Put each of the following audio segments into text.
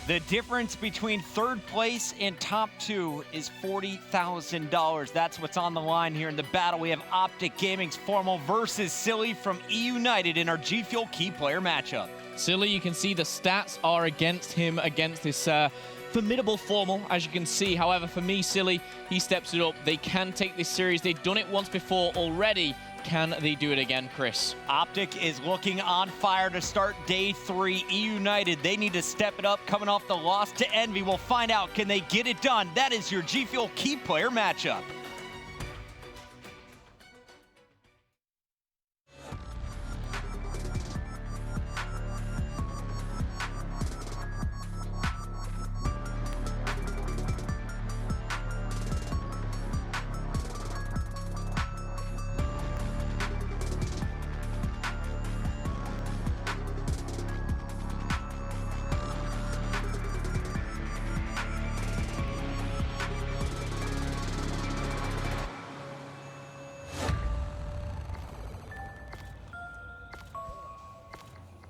The difference between third place and top two is $40,000. That's what's on the line here in the battle. We have OpTic Gaming's Formal versus Silly from eUnited in our G Fuel key player matchup. Silly, you can see the stats are against him, against this formidable Formal, as you can see. However, for me, Silly, he steps it up. They can take this series. They've done it once before already. Can they do it again, Chris? OpTic is looking on fire to start day 3. eUnited, they need to step it up coming off the loss to Envy. We'll find out, can they get it done? That is your G Fuel key player matchup.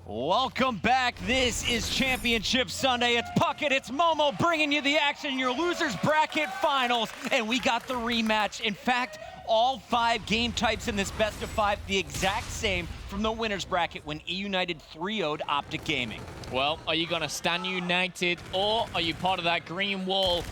Welcome back. This is Championship Sunday. It's Puckett, it's Momo bringing you the action, your losers bracket finals, and we got the rematch. In fact, all 5 game types in this best of 5, the exact same from the winners bracket when eUnited 3-0'd OpTic Gaming. Well, are you gonna stand United, or are you part of that green wall?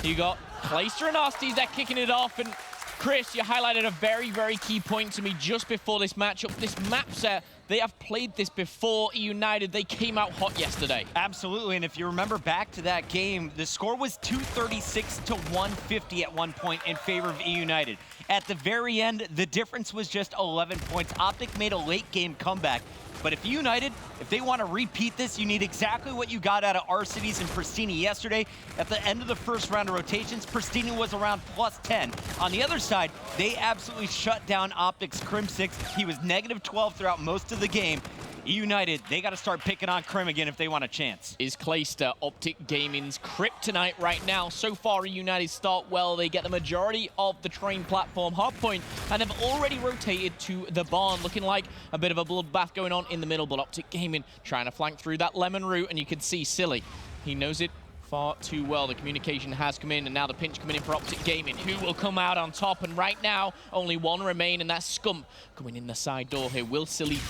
You got Closter and Nasties that kicking it off, and Chris, you highlighted a very, very key point to me just before this matchup. This map set, they have played this before eUnited. They came out hot yesterday. Absolutely, and if you remember back to that game, the score was 236 to 150 at one point in favor of eUnited. At the very end, the difference was just 11 points. OpTic made a late game comeback. But if eUnited, if they want to repeat this, you need exactly what you got out of R-Cities and Pristini yesterday. At the end of the first round of rotations, Pristini was around +10. On the other side, they absolutely shut down OpTic's Crim6. He was -12 throughout most of the game. eUnited, they got to start picking on Crim again if they want a chance. Is Closter OpTic Gaming's kryptonite right now? So far, eUnited start well. They get the majority of the train platform hardpoint and have already rotated to the barn, looking like a bit of a bloodbath going on in the middle, but OpTic Gaming trying to flank through that lemon route, and you can see Silly. He knows it far too well. The communication has come in, and now the pinch coming in for OpTic Gaming. Who will come out on top? And right now, only one remain, and that's Scump going in the side door here. Will Silly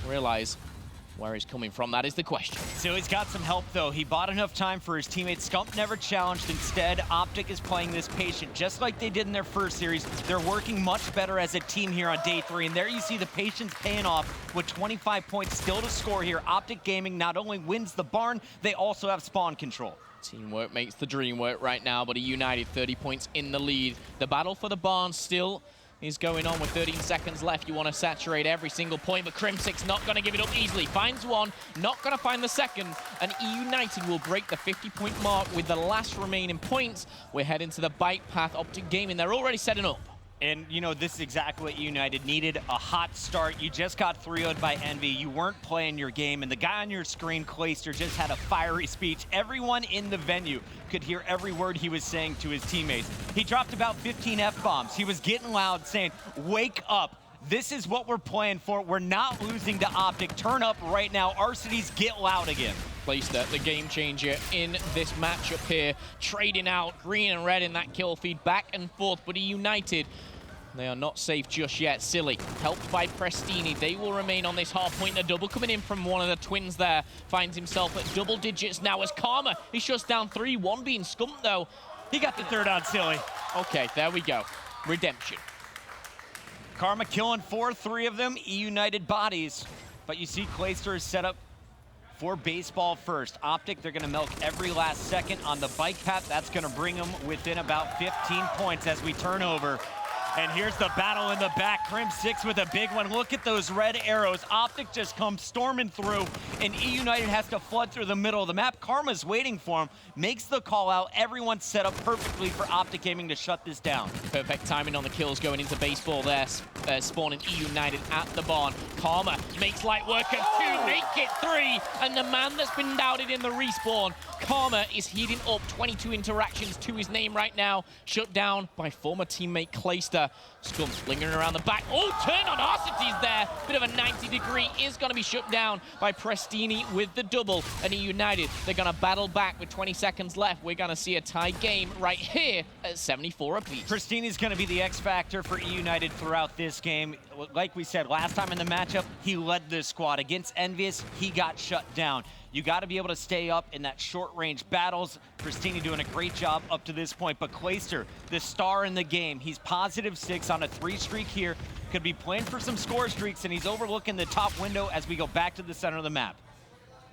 realize where he's coming from? That is the question. So he's got some help, though. He bought enough time for his teammates. Scump never challenged. Instead, OpTic is playing this patient, just like they did in their first series. They're working much better as a team here on day 3, and there you see the patience paying off with 25 points still to score here. OpTic Gaming not only wins the barn, they also have spawn control. Teamwork makes the dream work right now, but eUnited 30 points in the lead. The battle for the barn still is going on with 13 seconds left. You want to saturate every single point, but Crim6 not going to give it up easily. Finds one, not going to find the second, and eUnited will break the 50-point mark with the last remaining points. We're heading to the bike path. OpTic Gaming, they're already setting up. And, you know, this is exactly what eUnited needed, a hot start. You just got 3-0'd by Envy. You weren't playing your game, and the guy on your screen, Closter, just had a fiery speech. Everyone in the venue could hear every word he was saying to his teammates. He dropped about 15 F-bombs. He was getting loud, saying, "Wake up. This is what we're playing for. We're not losing to OpTic. Turn up right now. R-Cities, get loud again." Closter, the game changer in this matchup here, trading out green and red in that kill feed back and forth, but eUnited, they are not safe just yet. Silly, helped by Pristini. They will remain on this hard point. A double coming in from one of the twins there. Finds himself at double digits now as Karma. He shuts down 3, 1 being Scump though. He got the third on Silly. Okay, there we go. Redemption. Karma killing 4, 3 of them, eUnited bodies. But you see Closter is set up for baseball first. OpTic, they're gonna milk every last second on the bike path. That's gonna bring them within about 15 points as we turn over. And here's the battle in the back. Crim6 with a big one. Look at those red arrows. OpTic just comes storming through, and eUnited has to flood through the middle of the map. Karma's waiting for him, makes the call out. Everyone's set up perfectly for OpTic Gaming to shut this down. Perfect timing on the kills going into baseball there. spawning eUnited at the barn. Karma makes light work of 2, make it 3, and the man that's been doubted in the respawn, Karma, is heating up. 22 interactions to his name right now, shut down by former teammate Closter. Scump lingering around the back. Oh, turn on Arcity's there. Bit of a 90-degree is going to be shut down by Prestini with the double. And eUnited, they're going to battle back with 20 seconds left. We're going to see a tied game right here at 74 apiece. Prestini's going to be the X factor for eUnited throughout this game. Like we said, last time in the matchup, he led the squad. Against Envious, he got shut down. You got to be able to stay up in that short-range battles. Prestini doing a great job up to this point. But Closter, the star in the game, he's +6 on a 3 streak here. Could be playing for some score streaks, and he's overlooking the top window as we go back to the center of the map.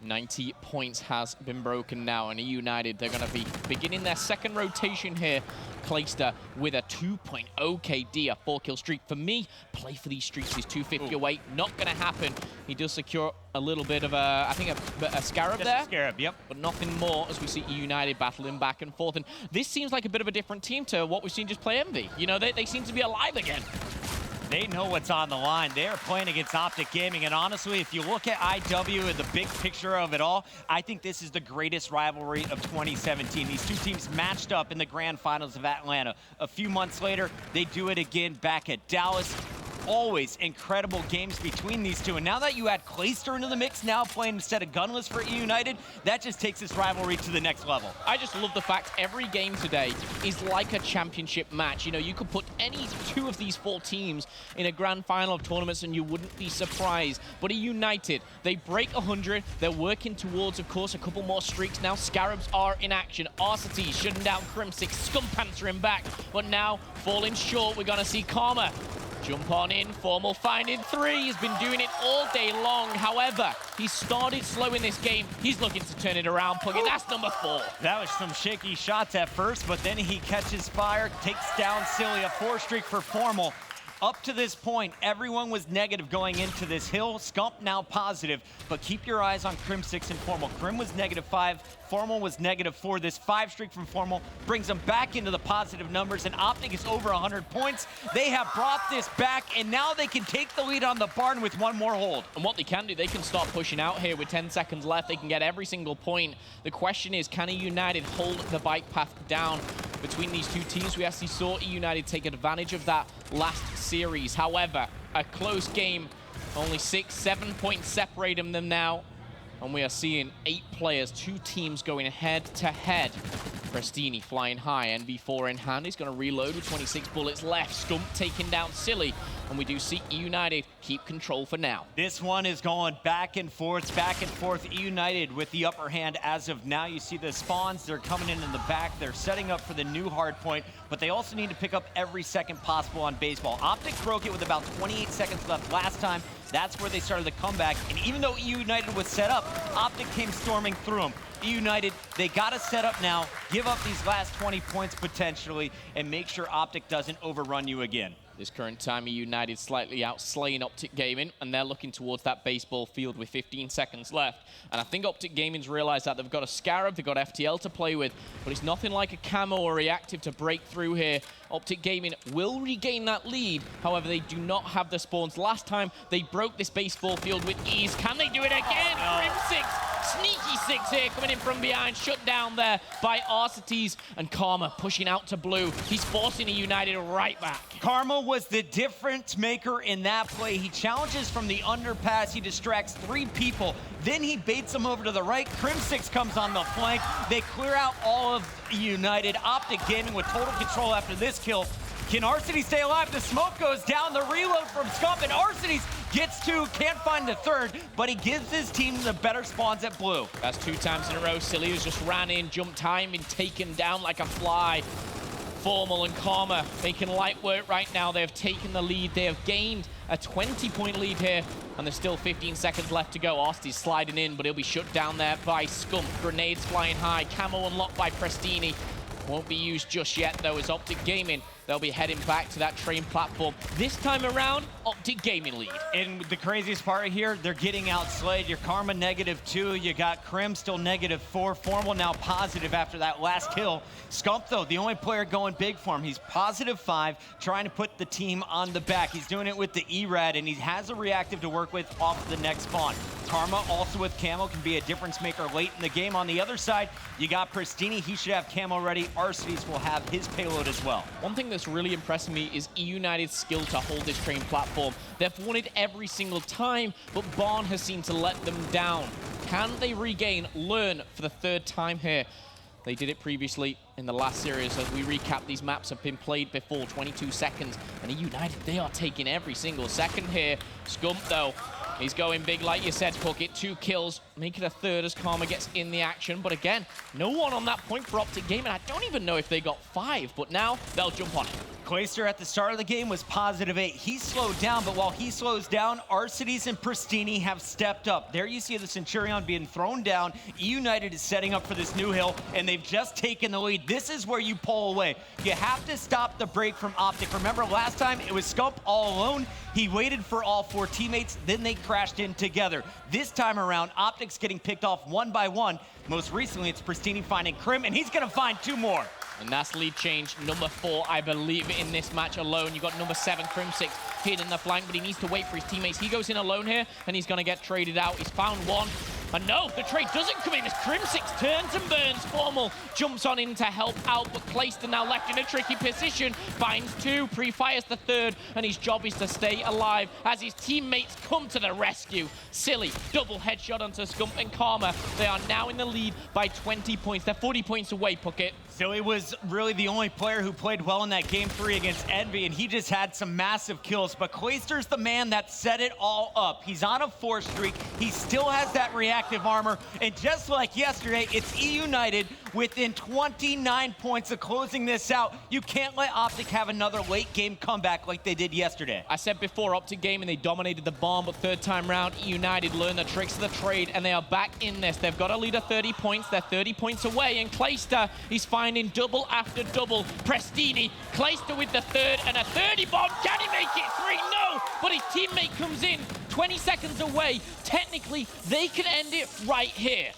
90 points has been broken now, and eUnited, they're going to be beginning their second rotation here. Closter with a 2.0 KD, a 4-kill streak. For me, play for these streaks is 250 away. Not going to happen. He does secure a little bit of a, I think, a Scarab Just there. a Scarab, yep. But nothing more as we see eUnited battling back and forth. And this seems like a bit of a different team to what we've seen just play Envy. You know, they seem to be alive again. They know what's on the line. They are playing against OpTic Gaming, and honestly, if you look at IW and the big picture of it all, I think this is the greatest rivalry of 2017. These two teams matched up in the grand finals of Atlanta. A few months later, they do it again back at Dallas. Always incredible games between these two. And now that you add Closter into the mix, now playing instead of Gunless for eUnited, that just takes this rivalry to the next level. I just love the fact every game today is like a championship match. You know, you could put any 2 of these 4 teams in a grand final of tournaments and you wouldn't be surprised. But eUnited, they break 100. They're working towards, of course, a couple more streaks now. Scarabs are in action. Arcity shutting down Crimsix. Scump answering back. But now, falling short, we're going to see Karma jump on in. Formal finding 3. He's been doing it all day long. However, he started slow in this game. He's looking to turn it around. Puggy, that's number 4. That was some shaky shots at first, but then he catches fire, takes down Silly, a 4 streak for Formal. Up to this point, everyone was negative going into this hill. Scump now positive, but keep your eyes on Crim6 and Formal. Crim was -5, Formal was -4. This 5 streak from Formal brings them back into the positive numbers, and OpTic is over 100 points. They have brought this back, and now they can take the lead on the barn with 1 more hold. And what they can do, they can start pushing out here with 10 seconds left. They can get every single point. The question is, can eUnited hold the bike path down? Between these 2 teams, we actually saw eUnited take advantage of that last series. However, a close game, only 6-7 points separating them now. And we are seeing 8 players, 2 teams going head-to-head. Prestini flying high, NV4 in hand. He's going to reload with 26 bullets left. Scump taking down Silly. And we do see eUnited keep control for now. This one is going back and forth. eUnited with the upper hand as of now. You see the spawns, they're coming in the back. They're setting up for the new hard point, but they also need to pick up every second possible on baseball. OpTic broke it with about 28 seconds left last time. That's where they started the comeback. And even though eUnited was set up, OpTic came storming through them. eUnited, they got to set up now, give up these last 20 points potentially, and make sure OpTic doesn't overrun you again. This current time, eUnited slightly outslaying OpTic Gaming, and they're looking towards that baseball field with 15 seconds left. And I think OpTic Gaming's realized that they've got a Scarab, they've got FTL to play with, but it's nothing like a camo or reactive to break through here. OpTic Gaming will regain that lead. However, they do not have the spawns. Last time, they broke this baseball field with ease. Can they do it again? Crim6, sneaky 6 here, coming in from behind, shut down there by Arcites, and Karma pushing out to blue. He's forcing eUnited right back. Karma was the difference maker in that play. He challenges from the underpass. He distracts 3 people. Then he baits them over to the right. Crim6 comes on the flank. They clear out all of eUnited. OpTic Gaming with total control after this kill. Can Arcites stay alive? The smoke goes down. The reload from Scump, and Arcites gets 2, can't find the 3rd, but he gives his team the better spawns at blue. That's 2 times in a row. Silly has just ran in, jumped time, been taken down like a fly. Formal and Karma making light work right now. They have taken the lead. They have gained a 20-point lead here, and there's still 15 seconds left to go. Arcites sliding in, but he'll be shut down there by Scump. Grenades flying high. Camo unlocked by Prestini. Won't be used just yet, though, as OpTic Gaming they'll be heading back to that train platform. This time around, OpTic Gaming lead. And the craziest part here, they're getting outslayed. Your Karma -2, you got Krim still -4, Formal now positive after that last kill. Scump though, the only player going big for him. He's +5, trying to put the team on the back. He's doing it with the E-Rad, and he has a reactive to work with off the next spawn. Karma also with Camo can be a difference maker late in the game. On the other side, you got Pristini. He should have Camo ready. Arcides will have his payload as well. One thing that's really impressing me is eUnited's skill to hold this train platform. They've won it every single time, but Barn has seemed to let them down. Can they regain, learn for the third time here? They did it previously in the last series. As we recap, these maps have been played before, 22 seconds. And eUnited, they are taking every single second here. Scump, though, he's going big, like you said, Puckett. 2 kills, make it a third as Karma gets in the action. But again, no one on that point for OpTic Gaming. I don't even know if they got 5, but now they'll jump on it. Closter at the start of the game was +8. He slowed down, but while he slows down, Arcides and Pristini have stepped up. There you see the Centurion being thrown down. eUnited is setting up for this new hill, and they've just taken the lead. This is where you pull away. You have to stop the break from OpTic. Remember last time it was Scump all alone? He waited for all 4 teammates, then they crashed in together. This time around, OpTic's getting picked off one by one. Most recently, it's Pristini finding Krim, and he's gonna find 2 more. And that's lead change number 4, I believe, in this match alone. You got number 7, Crim6, hidden in the flank, but he needs to wait for his teammates. He goes in alone here, and he's going to get traded out. He's found 1. And no, the trade doesn't come in as Crim6 turns and burns. Formal jumps on in to help out, but Closter now left in a tricky position. Finds 2, pre-fires the 3rd, and his job is to stay alive as his teammates come to the rescue. Silly, double headshot onto Scump and Karma. They are now in the lead by 20 points. They're 40 points away, Puckett. Silly was really the only player who played well in that Game 3 against Envy, and he just had some massive kills. But Closter's the man that set it all up. He's on a 4 streak. He still has that reactive armor. And just like yesterday, it's eUnited within 29 points of closing this out. You can't let OpTic have another late game comeback like they did yesterday. I said before, OpTic Gaming, they dominated the bomb, but third time round, eUnited learned the tricks of the trade, and they are back in this. They've got a lead of 30 points. They're 30 points away, and Closter, he's finding double after double. Pristini, Closter with the 3rd, and a 30 bomb. Can he make it 3? No, but his teammate comes in 20 seconds away. Technically, they can end it right here.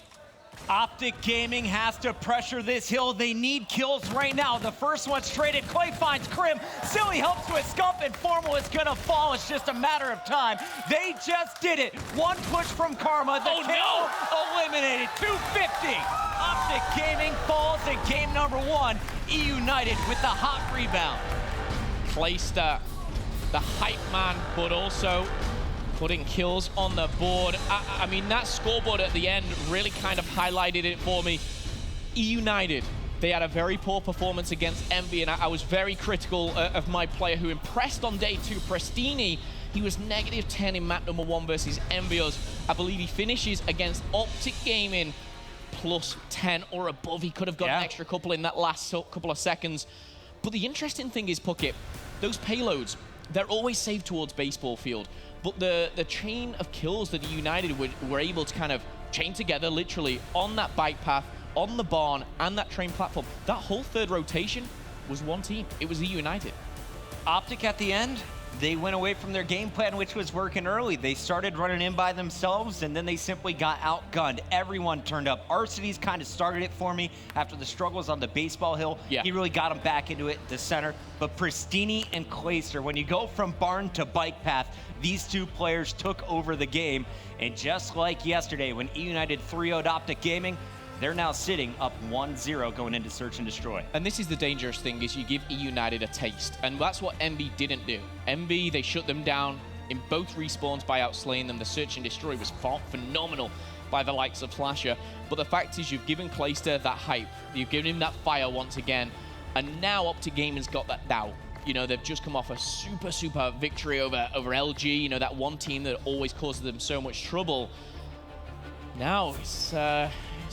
OpTic Gaming has to pressure this hill. They need kills right now. The first one's traded. Clay finds Krim. Silly helps with Scump, and Formal is gonna fall. It's just a matter of time. They just did it. 1 push from Karma. The kill eliminated. 250. OpTic Gaming falls in game number 1. eUnited with the hot rebound. Closter, the hype man, but also putting kills on the board. I mean, that scoreboard at the end really kind of highlighted it for me. eUnited, they had a very poor performance against Envy, and I was very critical of my player who impressed on day 2, Pristini. He was -10 in map number 1 versus Envios. I believe he finishes against OpTic Gaming +10 or above. He could have got an extra couple in that last couple of seconds. But the interesting thing is, Puckett, those payloads, they're always saved towards baseball field. But the chain of kills that eUnited were able to kind of chain together, literally, on that bike path, on the barn, and that train platform, that whole 3rd rotation was one team. It was eUnited. OpTic at the end, they went away from their game plan, which was working early. They started running in by themselves, and then they simply got outgunned. Everyone turned up. Arcides kind of started it for me after the struggles on the baseball hill. Yeah. He really got them back into it, the center. But Pristini and Closter, when you go from barn to bike path, these 2 players took over the game. And just like yesterday, when eUnited 3-0'd OpTic Gaming, they're now sitting up 1-0 going into Search and Destroy. And this is the dangerous thing, is you give eUnited a taste. And that's what Envy didn't do. Envy, they shut them down in both respawns by outslaying them. The Search and Destroy was phenomenal by the likes of Slasher. But the fact is, you've given Closter that hype. You've given him that fire once again. And now OpTic Gaming's got that doubt. You know, they've just come off a super victory over LG. You know, that one team that always causes them so much trouble. Now it's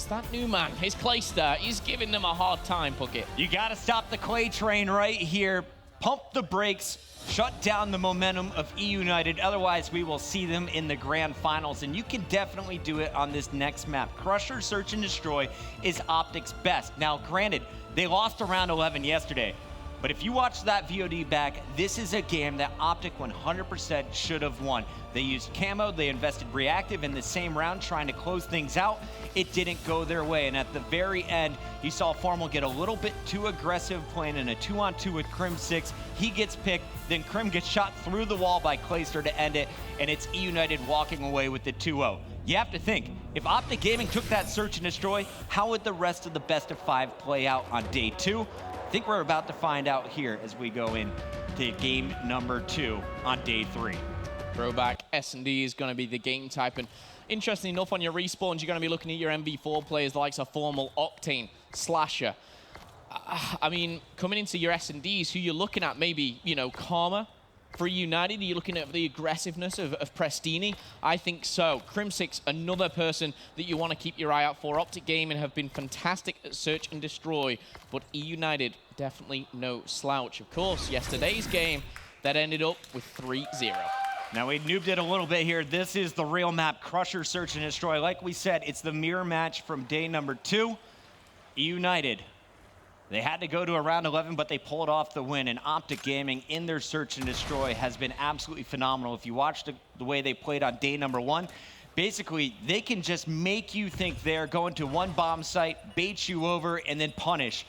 that new man, his Closter. He's giving them a hard time, Puckett. You gotta stop the Clay train right here. Pump the brakes, shut down the momentum of eUnited. Otherwise, we will see them in the grand finals, and you can definitely do it on this next map. Crusher, Search and Destroy is OpTic's best. Now, granted, they lost around 11 yesterday, But if you watch that VOD back, this is a game that OpTic 100% should have won. They used camo, they invested reactive in the same round trying to close things out. It didn't go their way, and at the very end, you saw Formal get a little bit too aggressive playing in a 2-on-2 with Crim6. He gets picked, then Crim gets shot through the wall by Closter to end it, and it's eUnited walking away with the 2-0. You have to think, if OpTic Gaming took that search and destroy, how would the rest of the best of 5 play out on day 2? I think we're about to find out here as we go into game number 2 on day 3. Throwback S&D is going to be the game type, and interestingly enough, on your respawns, you're going to be looking at your MV4 players, the likes of Formal, Octane, Slasher. I mean, coming into your S&Ds, who you're looking at, maybe, you know, Karma for United. Are you looking at the aggressiveness of Prestini? I think so. Crim6, another person that you want to keep your eye out for. OpTic Gaming have been fantastic at search and destroy, but eUnited, definitely no slouch. Of course, yesterday's game, that ended up with 3-0. Now, we noobed it a little bit here. This is the real map, Crusher, Search and Destroy. Like we said, it's the mirror match from day number 2. eUnited, they had to go to a round 11, but they pulled off the win. And OpTic Gaming in their Search and Destroy has been absolutely phenomenal. If you watch the way they played on day number 1, basically, they can just make you think they're going to one bomb site, bait you over, and then punish.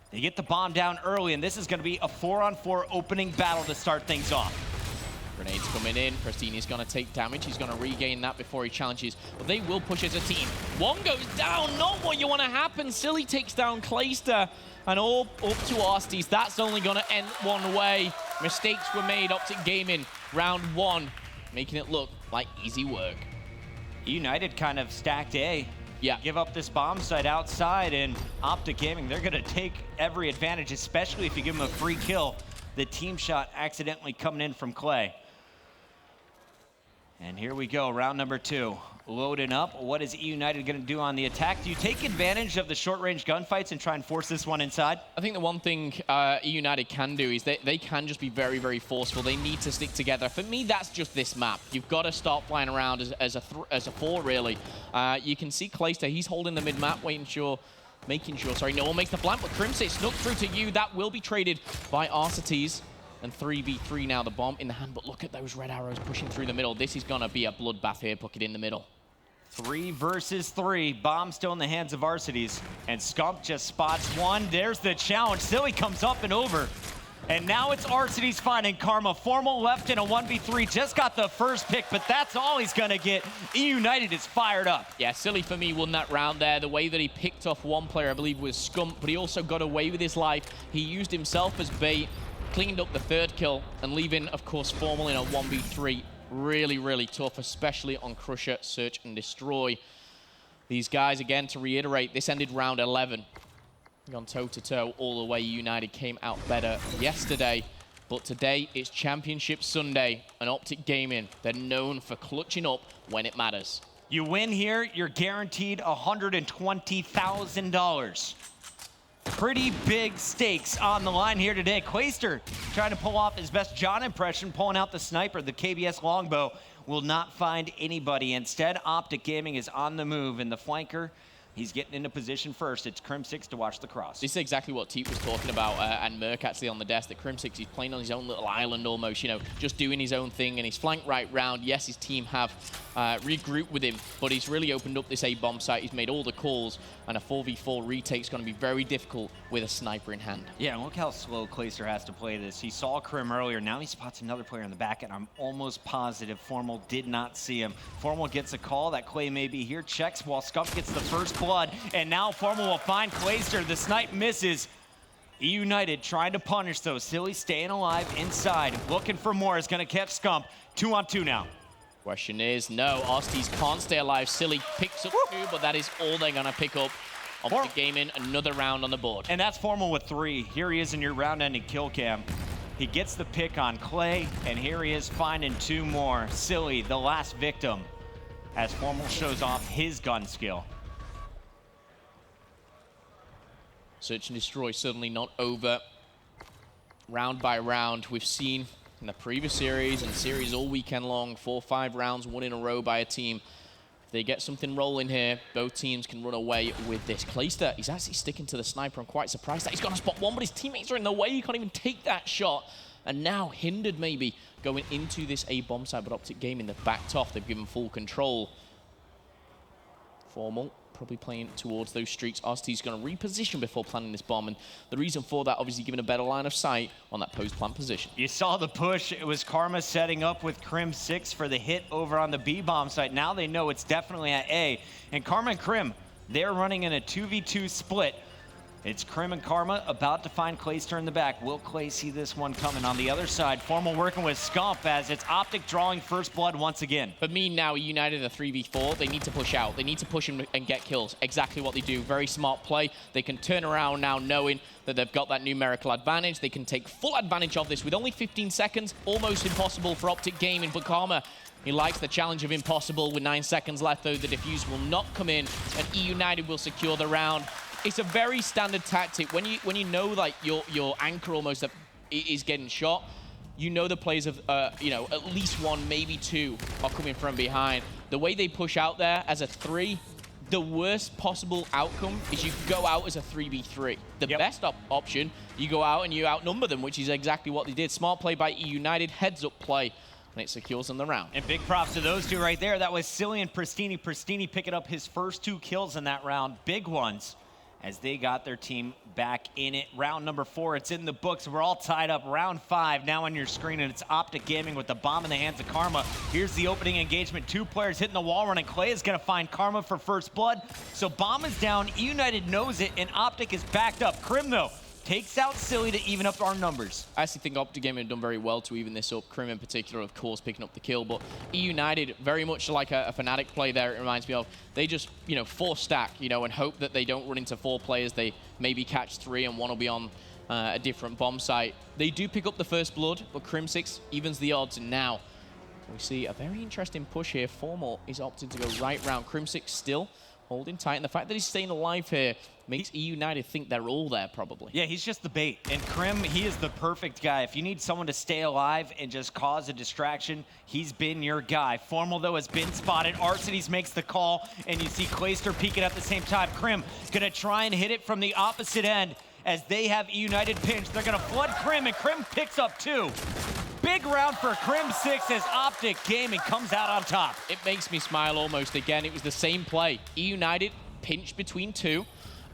They get the bomb down early, and this is going to be a 4-on-4 opening battle to start things off. Grenades coming in. Prestini's going to take damage. He's going to regain that before he challenges. But they will push as a team. One goes down. Not what you want to happen. Silly takes down Closter. And all up to Arsties. That's only going to end one way. Mistakes were made. OpTic Gaming, round 1. Making it look like easy work. eUnited kind of stacked A. Yeah. Give up this bomb site outside, and OpTic Gaming, they're going to take every advantage, especially if you give them a free kill. The team shot accidentally coming in from Clay. And here we go, round number 2. Loading up. What is eUnited going to do on the attack? Do you take advantage of the short-range gunfights and try and force this one inside? I think the one thing eUnited can do is they can just be very, very forceful. They need to stick together. For me, that's just this map. You've got to start flying around as a 4, really. You can see Closter. He's holding the mid-map, making sure, no one makes the flank, but Crim6 snuck through to you. That will be traded by Arcetes. And 3v3 now, the bomb in the hand. But look at those red arrows pushing through the middle. This is going to be a bloodbath here. Put it in the middle. 3 versus 3. Bomb still in the hands of Arcetes. And Scump just spots one. There's the challenge. Silly comes up and over. And now it's Arcetes finding Karma. Formal left in a 1v3. Just got the first pick, but that's all he's going to get. eUnited is fired up. Yeah, Silly for me won that round there. The way that he picked off one player, I believe, was Scump, but he also got away with his life. He used himself as bait, cleaned up the 3rd kill, and leaving, of course, Formal in a 1v3. Really, really tough, especially on Crusher, Search and Destroy. These guys, again, to reiterate, this ended round 11. Gone toe-to-toe all the way. United came out better yesterday. But today, it's Championship Sunday, and OpTic Gaming, they're known for clutching up when it matters. You win here, you're guaranteed $120,000. Pretty big stakes on the line here today. Closter trying to pull off his best John impression, pulling out the sniper. The KBS longbow will not find anybody. Instead, OpTic Gaming is on the move, and the flanker, he's getting into position first. It's Crim6 to watch the cross. This is exactly what Teep was talking about, and Merc actually on the desk, that Crim6, he's playing on his own little island almost, you know, just doing his own thing, and he's flanked right round. Yes, his team have regrouped with him, but he's really opened up this A-bomb site. He's made all the calls, and a 4v4 retake is going to be very difficult with a sniper in hand. Yeah, and look how slow Closter has to play this. He saw Crim earlier. Now he spots another player in the back, and I'm almost positive Formal did not see him. Formal gets a call that Clay may be here, checks while Scump gets the first blood, and now Formal will find Closter. The snipe misses. eUnited trying to punish, though. Silly staying alive inside, looking for more. Is going to catch Scump. 2-on-2 now. Question is, no, Arcetes can't stay alive. Silly picks up 2, but that is all they're going to pick up. OpTic Gaming, another round on the board. And that's Formal with 3. Here he is in your round-ending kill cam. He gets the pick on Clay, and here he is finding 2 more. Silly, the last victim, as Formal shows off his gun skill. Search and Destroy certainly not over. Round by round, we've seen in the previous series and series all weekend long, 4 or 5 rounds, 1 in a row by a team. If they get something rolling here, both teams can run away with this. Closter, he's actually sticking to the sniper. I'm quite surprised that he's going to spot one, but his teammates are in the way. He can't even take that shot. And now hindered maybe going into this A bomb site, but OpTic Gaming, they've backed off. They've given full control. Formal probably playing towards those streaks. RCT's going to reposition before planting this bomb, and the reason for that, obviously giving a better line of sight on that post-plant position. You saw the push. It was Karma setting up with Crim 6 for the hit over on the B bomb site. Now they know it's definitely at A, and Karma and Crim, they're running in a 2v2 split. It's Crim and Karma about to find Closter in the back. Will Clay see this one coming? On the other side, Formal working with Scump as it's OpTic drawing first blood once again. For me now, United a 3v4. They need to push out. They need to push and get kills. Exactly what they do. Very smart play. They can turn around now knowing that they've got that numerical advantage. They can take full advantage of this with only 15 seconds. Almost impossible for OpTic Gaming, but Karma, he likes the challenge of impossible. With 9 seconds left, though, the defuse will not come in, and eUnited will secure the round. It's a very standard tactic. When you know like your anchor almost is getting shot, you know the players of you know, at least one, maybe two are coming from behind. The way they push out there as a 3, the worst possible outcome is you go out as a 3v3. The best option, you go out and you outnumber them, which is exactly what they did. Smart play by eUnited, heads up play, and it secures them the round. And big props to those two right there. That was Silly and Pristini. Pristini picking up his first 2 kills in that round. Big ones, as they got their team back in it. Round number 4, it's in the books. We're all tied up. Round 5 now on your screen, and it's OpTic Gaming with the bomb in the hands of Karma. Here's the opening engagement. 2 players hitting the wall running. Clay is going to find Karma for first blood. So bomb is down. eUnited knows it, and OpTic is backed up. Crim, though, takes out Silly to even up our numbers. I actually think OpTic Gaming have done very well to even this up. Crim in particular, of course, picking up the kill. But eUnited, very much like a Fnatic play there, it reminds me of. They just, you know, 4 stack, you know, and hope that they don't run into 4 players. They maybe catch 3 and one will be on a different bomb site. They do pick up the first blood, but Crim 6 evens the odds. And now we see a very interesting push here. Formal is opting to go right round. Crim 6 still holding tight, and the fact that he's staying alive here makes eUnited think they're all there, probably. Yeah, he's just the bait. And Crim, he is the perfect guy. If you need someone to stay alive and just cause a distraction, he's been your guy. Formal, though, has been spotted. Arcitys makes the call, and you see Closter peeking at the same time. Crim gonna try and hit it from the opposite end as they have eUnited pinched. They're gonna flood Crim, and Crim picks up 2. Big round for Crim 6 as OpTic Gaming comes out on top. It makes me smile almost again. It was the same play. eUnited pinched between 2,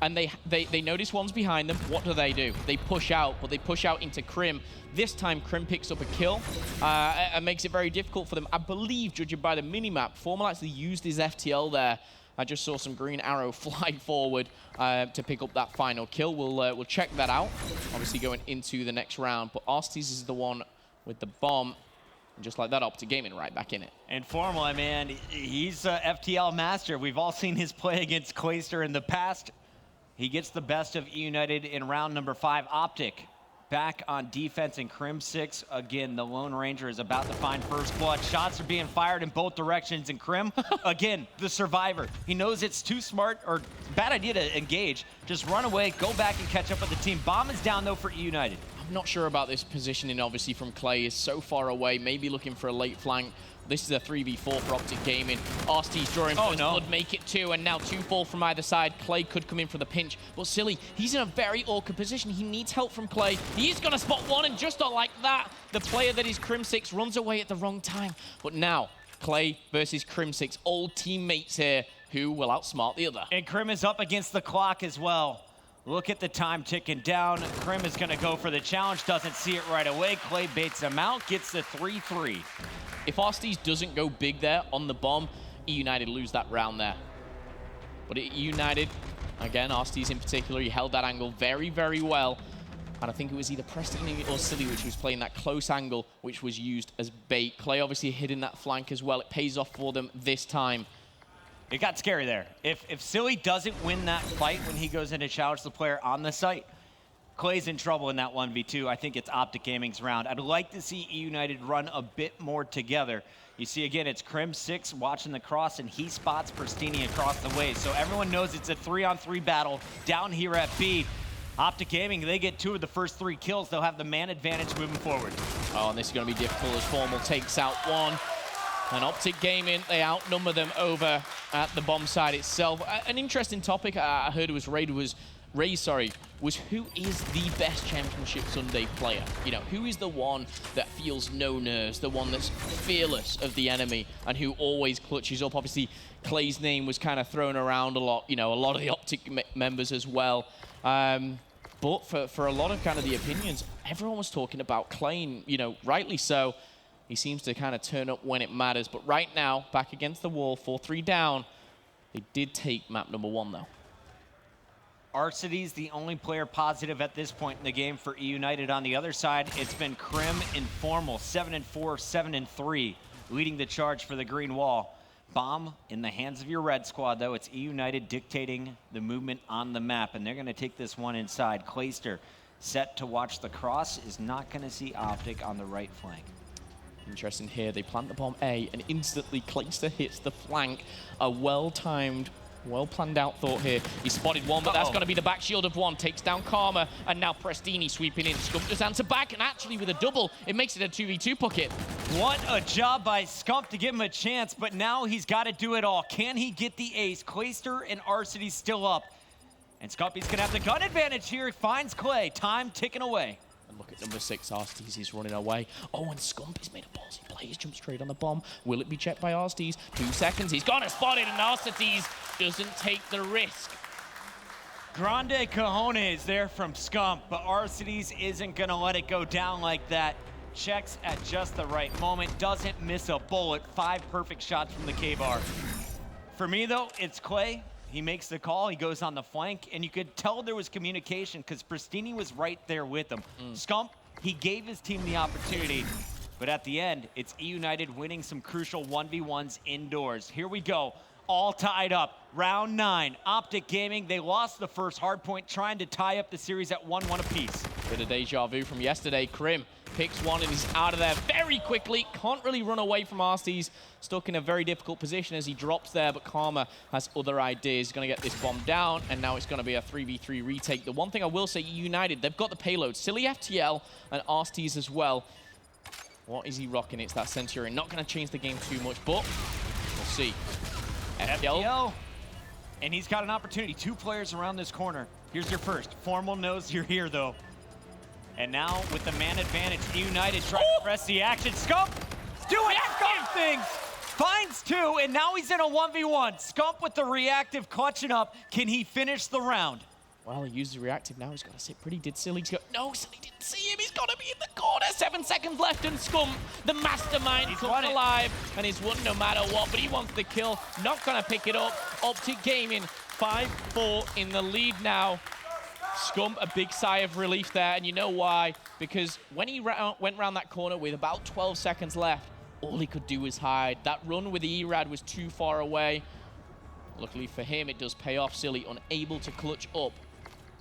and they notice one's behind them. What do? They push out, but they push out into Crim. This time, Crim picks up a kill and makes it very difficult for them. I believe, judging by the minimap, Formal actually used his FTL there. I just saw some green arrow fly forward to pick up that final kill. We'll check that out, obviously going into the next round. But Arcitys is the one with the bomb, and just like that, OpTic Gaming right back in it. And Formal, man, he's a FTL master. We've all seen his play against Closter in the past. He gets the best of eUnited in round number 5. OpTic back on defense, and Crim 6, again, the Lone Ranger is about to find first blood. Shots are being fired in both directions, and Crim, again, the survivor. He knows it's too smart or bad idea to engage. Just run away, go back and catch up with the team. Bomb is down, though, for eUnited. I'm not sure about this positioning, obviously, from Clay. Is so far away, maybe looking for a late flank. This is a 3v4 for OpTic Gaming. RCT's drawing first blood, make it 2, and now 2 fall from either side. Clay could come in for the pinch, but Silly, he's in a very awkward position. He needs help from Clay. He is going to spot one, and just not like that, the player that is Crim 6 runs away at the wrong time. But now, Clay versus Crim 6, old teammates here, who will outsmart the other. And Crim is up against the clock as well. Look at the time ticking down. Crim is going to go for the challenge, doesn't see it right away. Clay baits him out, gets the 3-3. If RCTys doesn't go big there on the bomb, eUnited lose that round there. But eUnited, again, RCTys in particular, he held that angle very, very well. And I think it was either Pristini or Silly which was playing that close angle, which was used as bait. Clay obviously hitting that flank as well. It pays off for them this time. It got scary there. If Silly doesn't win that fight when he goes in to challenge the player on the site, Clay's in trouble in that 1v2. I think it's OpTic Gaming's round. I'd like to see eUnited run a bit more together. You see, again, it's Crim 6 watching the cross, and he spots Pristini across the way. So everyone knows it's a 3-on-3 battle down here at B. OpTic Gaming, they get 2 of the first 3 kills. They'll have the man advantage moving forward. Oh, and this is going to be difficult as Formal takes out 1. And OpTic Gaming, they outnumber them over at the bomb side itself. An interesting topic I heard was raised was who is the best Championship Sunday player? You know, who is the one that feels no nerves, the one that's fearless of the enemy, and who always clutches up? Obviously, Clay's name was kind of thrown around a lot, you know, a lot of the OpTic members as well. But for a lot of kind of the opinions, everyone was talking about Clay, you know, rightly so. He seems to kind of turn up when it matters. But right now, back against the wall, 4-3 down. They did take map number 1, though. Arcity's the only player positive at this point in the game for eUnited. On the other side, it's been Crim and Formal, 7-4, 7-3, leading the charge for the green wall. Bomb in the hands of your red squad, though. It's eUnited dictating the movement on the map, and they're going to take this one inside. Closter set to watch the cross, is not going to see OpTic on the right flank. Interesting here, they plant the bomb A, and instantly Closter hits the flank. A well-timed, well-planned out thought here. He spotted one, but that's going to be the back shield of one. Takes down Karma, and now Prestini sweeping in. Scump does answer back, and actually with a double, it makes it a 2v2 pocket. What a job by Scump to give him a chance, but now he's got to do it all. Can he get the ace? Closter and Arcity still up. And Scump, he's going to have the gun advantage here. He finds Clay. Time ticking away. And look at number 6, Arstes, he's running away. Oh, and Scump has made a ballsy play. He's jumped straight on the bomb. Will it be checked by Arstes? 2 seconds, he's got it spotted, and Arstes doesn't take the risk. Grande cojones there from Scump, but Arcities isn't going to let it go down like that. Checks at just the right moment, doesn't miss a bullet. 5 perfect shots from the K-bar. For me, though, it's Clay. He makes the call, he goes on the flank, and you could tell there was communication because Prestini was right there with him. Scump, he gave his team the opportunity, but at the end, it's eUnited winning some crucial 1v1s indoors. Here we go, all tied up. Round 9, OpTic Gaming, they lost the first hardpoint, trying to tie up the series at 1-1 apiece. Bit of deja vu from yesterday. Crim picks one and he's out of there very quickly. Can't really run away from Arstes. Stuck in a very difficult position as he drops there, but Karma has other ideas. He's going to get this bomb down, and now it's going to be a 3v3 retake. The one thing I will say, United, they've got the payload. Silly FTL and Arstes as well. What is he rocking? It's that Centurion. Not going to change the game too much, but we'll see. FTL. And he's got an opportunity. 2 players around this corner. Here's your first. Formal knows you're here, though. And now, with the man advantage, eUnited trying to press the action. Scump doing Scump things. Finds 2, and now he's in a 1v1. Scump with the reactive clutching up. Can he finish the round? Well, he used the reactive now. He's got to sit pretty. Did Silly go? No, Silly didn't see him. He's got to be in the corner. 7 seconds left, and Scump, the mastermind, he's alive, and he's won no matter what, but he wants the kill. Not going to pick it up. OpTic Gaming, 5-4 in the lead now. Scump, a big sigh of relief there, and you know why? Because when he went around that corner with about 12 seconds left, all he could do was hide. That run with the ERAD was too far away. Luckily for him, it does pay off. Silly unable to clutch up.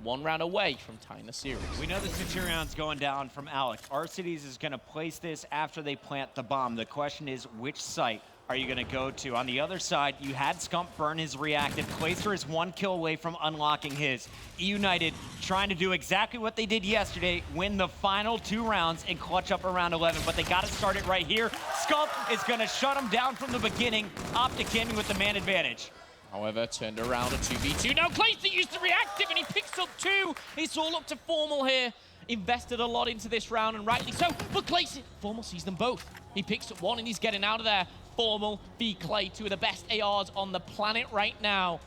1 round away from tying the series. We know the Centurion's going down from Alex. Arcities is going to place this after they plant the bomb. The question is, which site are you going to go to? On the other side, you had Scump burn his reactive. Closter is 1 kill away from unlocking his. eUnited trying to do exactly what they did yesterday, win the final 2 rounds and clutch up around 11, but they got to start it right here. Scump is going to shut him down from the beginning. OpTic Gaming with the man advantage. However, turned around a 2v2. Now Closter used the reactive and he picks up 2. It's all up to Formal here. Invested a lot into this round, and rightly so. But Closter, Formal sees them both. He picks up 1 and he's getting out of there. Formal v Clay, 2 of the best ARs on the planet right now.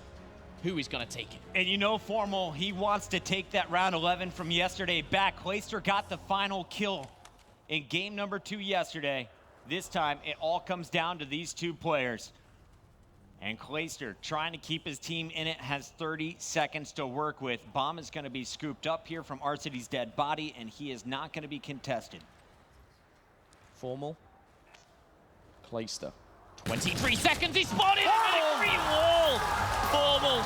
Who is going to take it? And you know Formal, he wants to take that round 11 from yesterday back. Closter got the final kill in game number 2 yesterday. This time, it all comes down to these 2 players. And Closter, trying to keep his team in it, has 30 seconds to work with. Bomb is going to be scooped up here from Arcity's dead body, and he is not going to be contested. Formal. Closter. 23 seconds, he's spotted him in a green wall. Formal.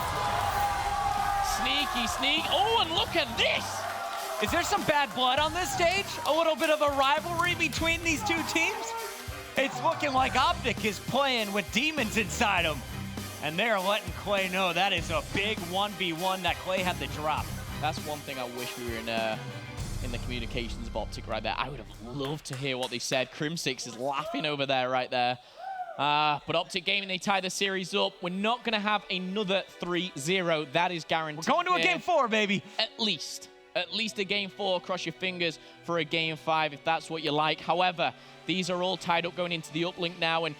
Sneaky, sneak. Oh, and look at this. Is there some bad blood on this stage? A little bit of a rivalry between these 2 teams? It's looking like OpTic is playing with demons inside him. And they're letting Clay know that is a big 1v1 that Clay had to drop. That's one thing I wish we were in the communications of OpTic right there. I would have loved to hear what they said. Crim6 is laughing over there right there. But OpTic Gaming, they tie the series up. We're not going to have another 3-0. That is guaranteed. We're going to a game 4, baby. At least a game 4. Cross your fingers for a game 5 if that's what you like. However, these are all tied up going into the Uplink now. And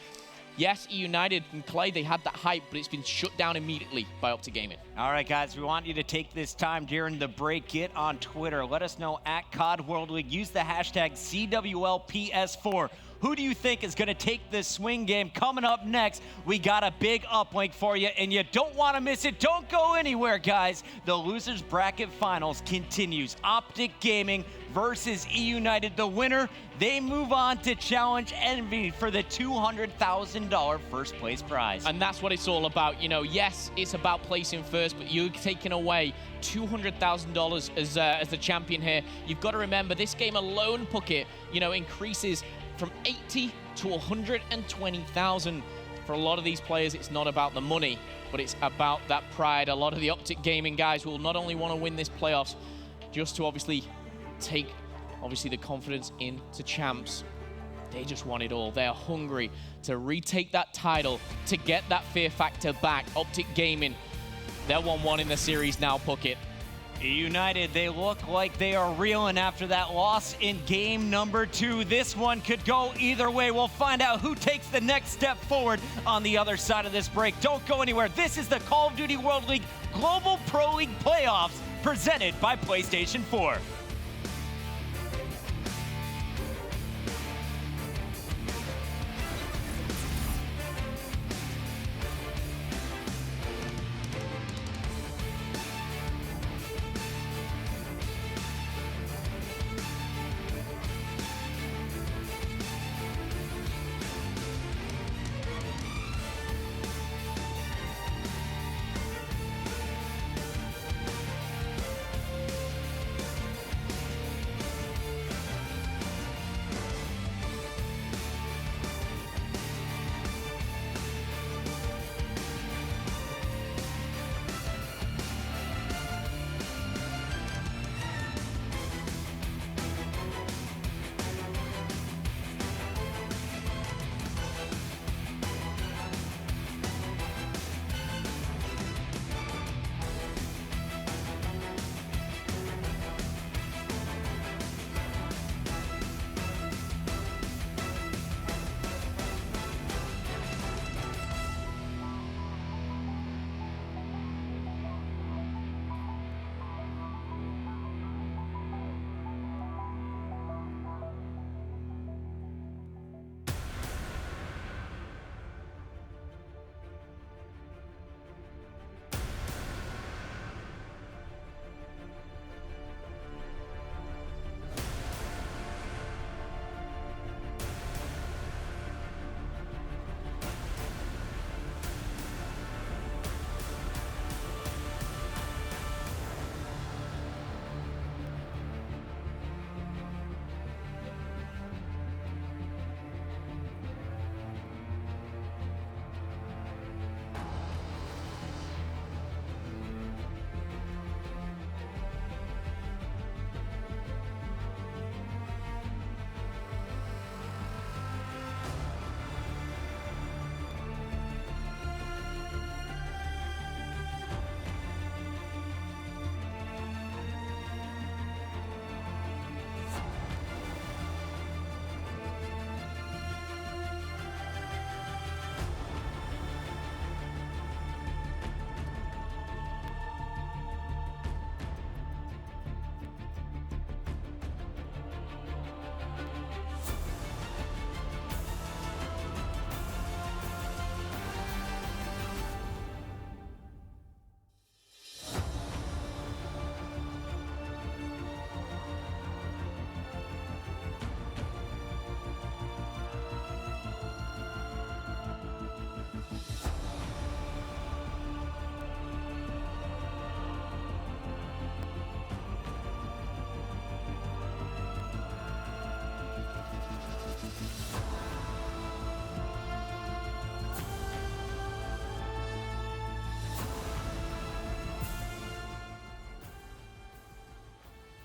yes, eUnited and Clay, they had that hype, but it's been shut down immediately by OpTic Gaming. All right, guys, we want you to take this time during the break. Get on Twitter. Let us know at COD World League. Use the hashtag CWLPS4. Who do you think is going to take this swing game? Coming up next, we got a big uplink for you, and you don't want to miss it. Don't go anywhere, guys. The Losers Bracket Finals continues. OpTic Gaming versus eUnited. The winner, they move on to challenge Envy for the $200,000 first place prize. And that's what it's all about. You know, yes, it's about placing first, but you're taking away $200,000 as the champion here. You've got to remember, this game alone, Puckett, you know, increases from 80 to 120,000. For a lot of these players, it's not about the money, but it's about that pride. A lot of the OpTic Gaming guys will not only want to win this playoffs, just to obviously take the confidence into champs. They just want it all. They are hungry to retake that title, to get that fear factor back. OpTic Gaming, they're 1-1 in the series now, Puckett. eUnited, they look like they are reeling after that loss in game number 2. This one could go either way. We'll find out who takes the next step forward on the other side of this break. Don't go anywhere. This is the Call of Duty World League Global Pro League Playoffs presented by PlayStation 4.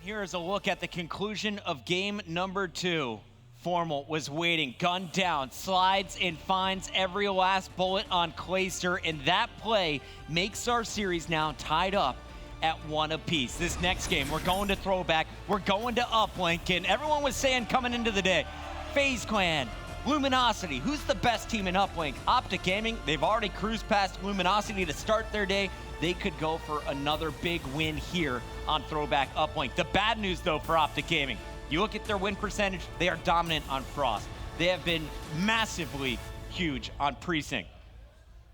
Here is a look at the conclusion of game number 2. Formal was waiting, gun down, slides and finds every last bullet on Closter, and that play makes our series now tied up at 1 apiece. This next game, we're going to Throwback, we're going to Uplink, and everyone was saying coming into the day, FaZe Clan, Luminosity, who's the best team in Uplink? OpTic Gaming, they've already cruised past Luminosity to start their day. They could go for another big win here on Throwback Uplink. The bad news, though, for OpTic Gaming, you look at their win percentage, they are dominant on Frost. They have been massively huge on Precinct.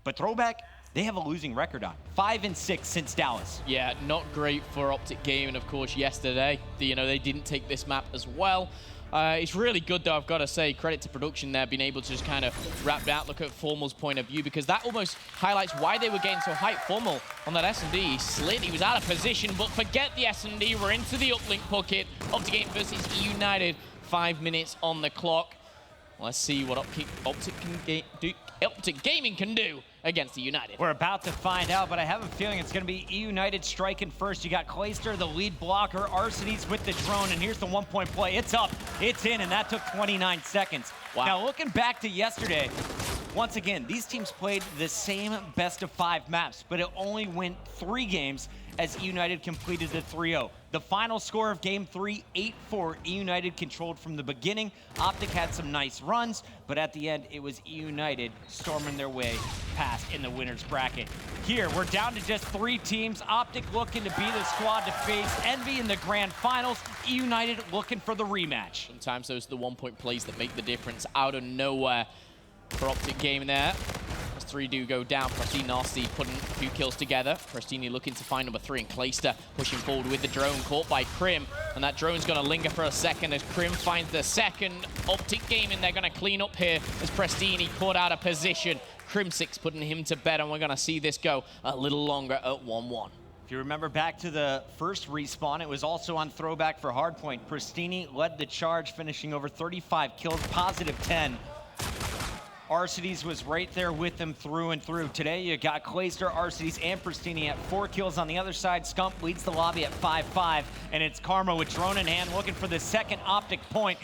But Throwback, they have a losing record on. 5-6 since Dallas. Yeah, not great for OpTic Gaming, of course, yesterday. They didn't take this map as well. It's really good, though, I've got to say, credit to production there, being able to just kind of wrap that, look at Formal's point of view, because that almost highlights why they were getting so hyped. Formal on that S&D, he slid, he was out of position, but forget the S&D, we're into the Uplink pocket. OpTic Gaming versus eUnited, 5 minutes on the clock. Let's see what OpTic Gaming can do against eUnited. We're about to find out, but I have a feeling it's going to be eUnited striking first. You got Closter, the lead blocker, Arcitys with the drone, and here's the one-point play. It's up, it's in, and that took 29 seconds. Wow. Now, looking back to yesterday, once again, these teams played the same best-of-5 maps, but it only went 3 games as eUnited completed the 3-0. The final score of Game 3, 8-4. eUnited controlled from the beginning. OpTic had some nice runs, but at the end, it was eUnited storming their way past in the winner's bracket. Here, we're down to just 3 teams. OpTic looking to be the squad to face Envy in the grand finals. eUnited looking for the rematch. Sometimes those are the one-point plays that make the difference out of nowhere for OpTic Gaming there. As 3 do go down, Pristini and Nasty putting a few kills together. Pristini looking to find number 3, and Closter pushing forward with the drone, caught by Crim. And that drone's going to linger for a second as Crim finds the second. OpTic Gaming, they're going to clean up here as Pristini caught out of position. Crim6 putting him to bed, and we're going to see this go a little longer at 1-1. If you remember back to the first respawn, it was also on Throwback for hardpoint. Pristini led the charge, finishing over 35 kills, positive 10. Arcitys was right there with them through and through. Today, you got Closter, Arcitys, and Pristini at 4 kills on the other side. Scump leads the lobby at 5-5, and it's Karma with drone in hand looking for the second OpTic point.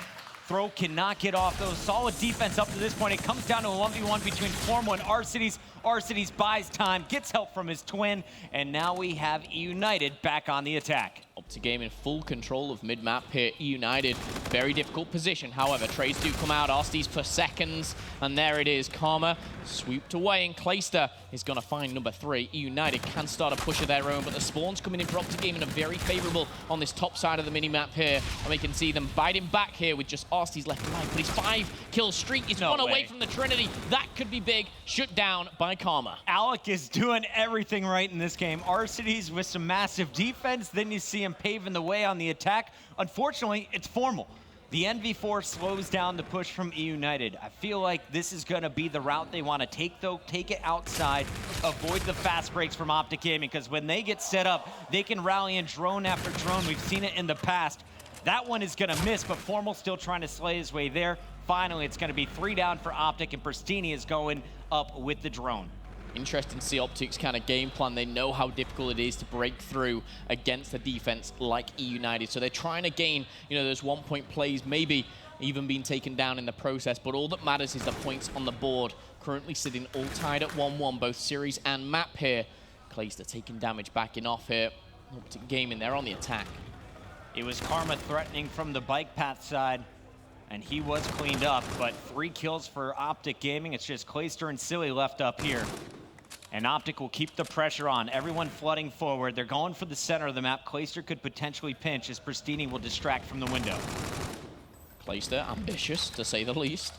Throw cannot get off, though. Solid defense up to this point. It comes down to a 1v1 between Formal and Arcitys. Arcitys buys time, gets help from his twin, and now we have eUnited back on the attack. OpTic Gaming in full control of mid-map here. eUnited, very difficult position. However, trades do come out. Arcitys for seconds, and there it is. Karma swooped away, and Closter is going to find number 3. eUnited can start a push of their own, but the spawns coming in for OpTic Gaming are very favorable on this top side of the mini-map here, and we can see them biting back here with just Arcitys left alive. But his 5-kill streak is one away from the Trinity. That could be big. Shut down by Karma. Alec is doing everything right in this game. Arcitys with some massive defense, then you see him paving the way on the attack. Unfortunately, it's Formal. The NV4 slows down the push from eUnited. I feel like this is going to be the route they want to take, though. Take it outside, avoid the fast breaks from OpTic Gaming, because when they get set up, they can rally in drone after drone. We've seen it in the past. That one is going to miss, but Formal still trying to slay his way there. Finally, it's going to be 3 down for OpTic, and Pristini is going up with the drone. Interesting to see OpTic's kind of game plan. They know how difficult it is to break through against a defense like eUnited. So they're trying to gain, those one-point plays, maybe even being taken down in the process. But all that matters is the points on the board. Currently sitting all tied at 1-1, both series and map here. Closter taking damage backing off here. OpTic Gaming, they're on the attack. It was Karma threatening from the bike path side, and he was cleaned up. But 3 kills for OpTic Gaming. It's just Closter and Silly left up here. And OpTic will keep the pressure on. Everyone flooding forward. They're going for the center of the map. Closter could potentially pinch as Pristini will distract from the window. Closter, ambitious, to say the least.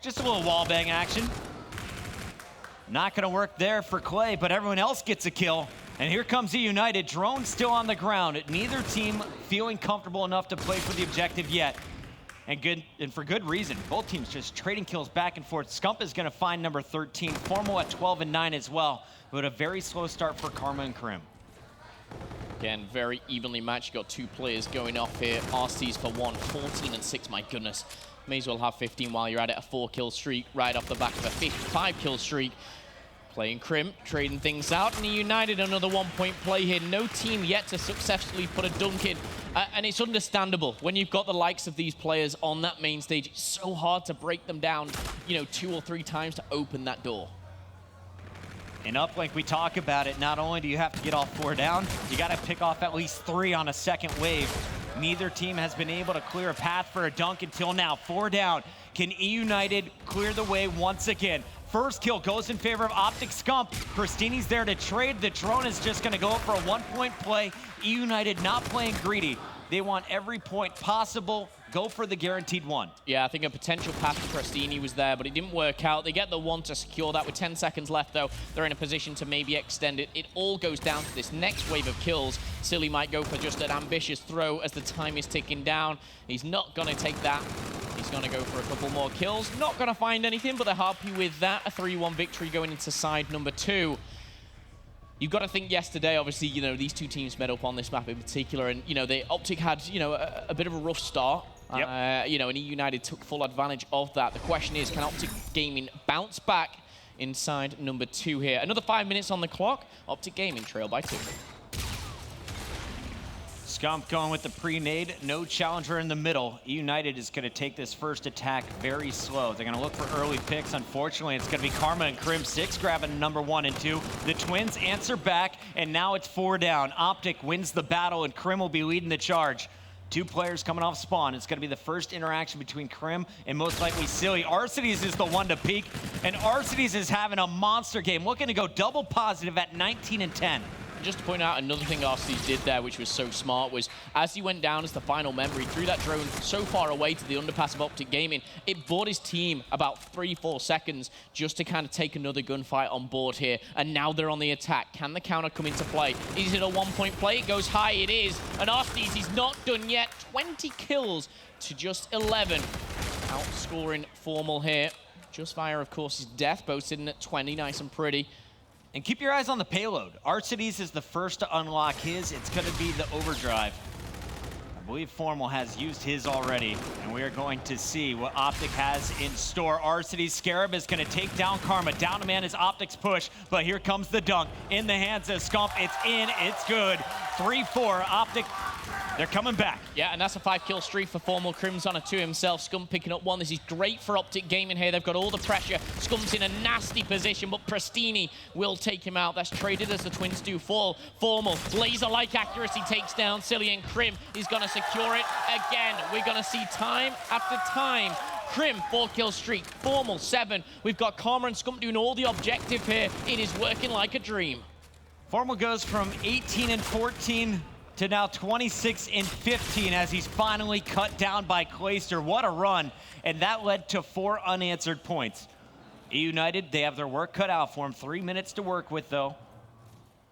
Just a little wallbang action. Not going to work there for Clay, but everyone else gets a kill. And here comes eUnited. Drone still on the ground. Neither team feeling comfortable enough to play for the objective yet. And for good reason. Both teams just trading kills back and forth. Scump is going to find number 13. Formal at 12 and 9 as well. But a very slow start for Karma and Crim. Again, very evenly matched. You got 2 players going off here. Arcitys for 1, 14 and 6. My goodness. May as well have 15 while you're at it. A 4-kill streak right off the back of a 5-kill streak. Playing Crimp, trading things out, and eUnited another 1-point play here. No team yet to successfully put a dunk in. And it's understandable when you've got the likes of these players on that main stage. It's so hard to break them down, you know, 2 or 3 times to open that door. In Uplink, we talk about it. Not only do you have to get all 4 down, you got to pick off at least 3 on a second wave. Neither team has been able to clear a path for a dunk until now. 4 down. Can eUnited clear the way once again? First kill goes in favor of OpTic Scump. Pristini's there to trade. The drone is just going to go up for a 1-point play. eUnited not playing greedy. They want every point possible. Go for the guaranteed 1. Yeah, I think a potential path to Pristini was there, but it didn't work out. They get the 1 to secure that. With 10 seconds left, though, they're in a position to maybe extend it. It all goes down to this next wave of kills. Silly might go for just an ambitious throw as the time is ticking down. He's not going to take that. He's going to go for a couple more kills. Not going to find anything, but they're happy with that. A 3-1 victory going into side number 2. You've got to think yesterday, obviously, you know, these two teams met up on this map in particular, and, you know, OpTic had, you know, a bit of a rough start. Yep. You know, and eUnited took full advantage of that. The question is, can OpTic Gaming bounce back inside number 2 here? Another 5 minutes on the clock. OpTic Gaming trail by 2. Scump going with the pre-nade, no challenger in the middle. eUnited is going to take this first attack very slow. They're going to look for early picks. Unfortunately, it's going to be Karma and Crim6 grabbing number 1 and 2. The Twins answer back, and now it's 4 down. OpTic wins the battle, and Crim will be leading the charge. 2 players coming off spawn. It's going to be the first interaction between Crim and most likely Silly. Arcides is the one to peak, and Arcides is having a monster game, looking to go double positive at 19 and 10. Just to point out, another thing Arcides did there, which was so smart, was as he went down as the final member, he threw that drone so far away to the underpass of OpTic Gaming, it bought his team about 3-4 seconds just to kind of take another gunfight on board here. And now they're on the attack. Can the counter come into play? Is it a 1-point play? It goes high, it is. And Arcides, he's not done yet. 20 kills to just 11. Outscoring Formal here. Just via, of course, his death, both sitting at 20, nice and pretty. And keep your eyes on the payload. Arcides is the first to unlock his. It's going to be the overdrive. I believe Formal has used his already, and we are going to see what OpTic has in store. Arcides Scarab is going to take down Karma. Down to man is OpTic's push, but here comes the dunk. In the hands of Scump. It's in, it's good. 3-4, OpTic. They're coming back. Yeah, and that's a 5-kill streak for Formal. Crim's on a 2 himself. Scump picking up 1. This is great for OpTic Gaming here. They've got all the pressure. Scump's in a nasty position, but Pristini will take him out. That's traded as the Twins do fall. Formal, laser-like accuracy takes down Silly, and Crim is going to secure it again. We're going to see time after time. Crim, 4-kill streak. Formal, 7. We've got Karma and Scump doing all the objective here. It is working like a dream. Formal goes from 18 and 14 to now 26 and 15 as he's finally cut down by Closter. What a run. And that led to 4 unanswered points. eUnited, they have their work cut out for them. 3 minutes to work with, though.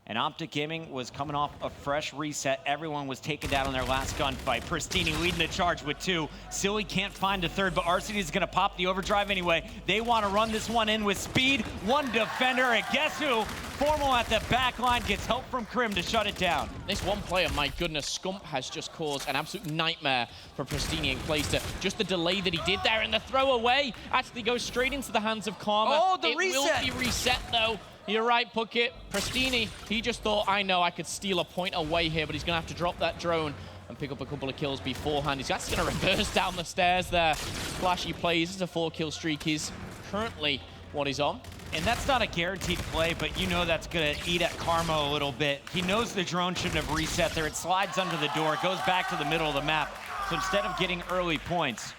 And OpTic Gaming was coming off a fresh reset. Everyone was taken down in their last gunfight. Pristini leading the charge with 2. Silly can't find a 3rd, but Arcides is going to pop the overdrive anyway. They want to run this one in with speed. 1 defender, and guess who? Formal at the back line gets help from Crim to shut it down. This one player, my goodness, Scump has just caused an absolute nightmare for Pristini and Closter. Just the delay that he did there, and the throwaway actually goes straight into the hands of Karma. Oh, the reset! It will be reset, though. You're right, Puckett. Pristini, he just thought, I know I could steal a point away here, but he's going to have to drop that drone and pick up a couple of kills beforehand. He's actually going to reverse down the stairs there. Flashy plays. This is a 4-kill streak. He's currently what he's on. And that's not a guaranteed play, but you know that's going to eat at Karma a little bit. He knows the drone shouldn't have reset there. It slides under the door, goes back to the middle of the map. So instead of getting early points,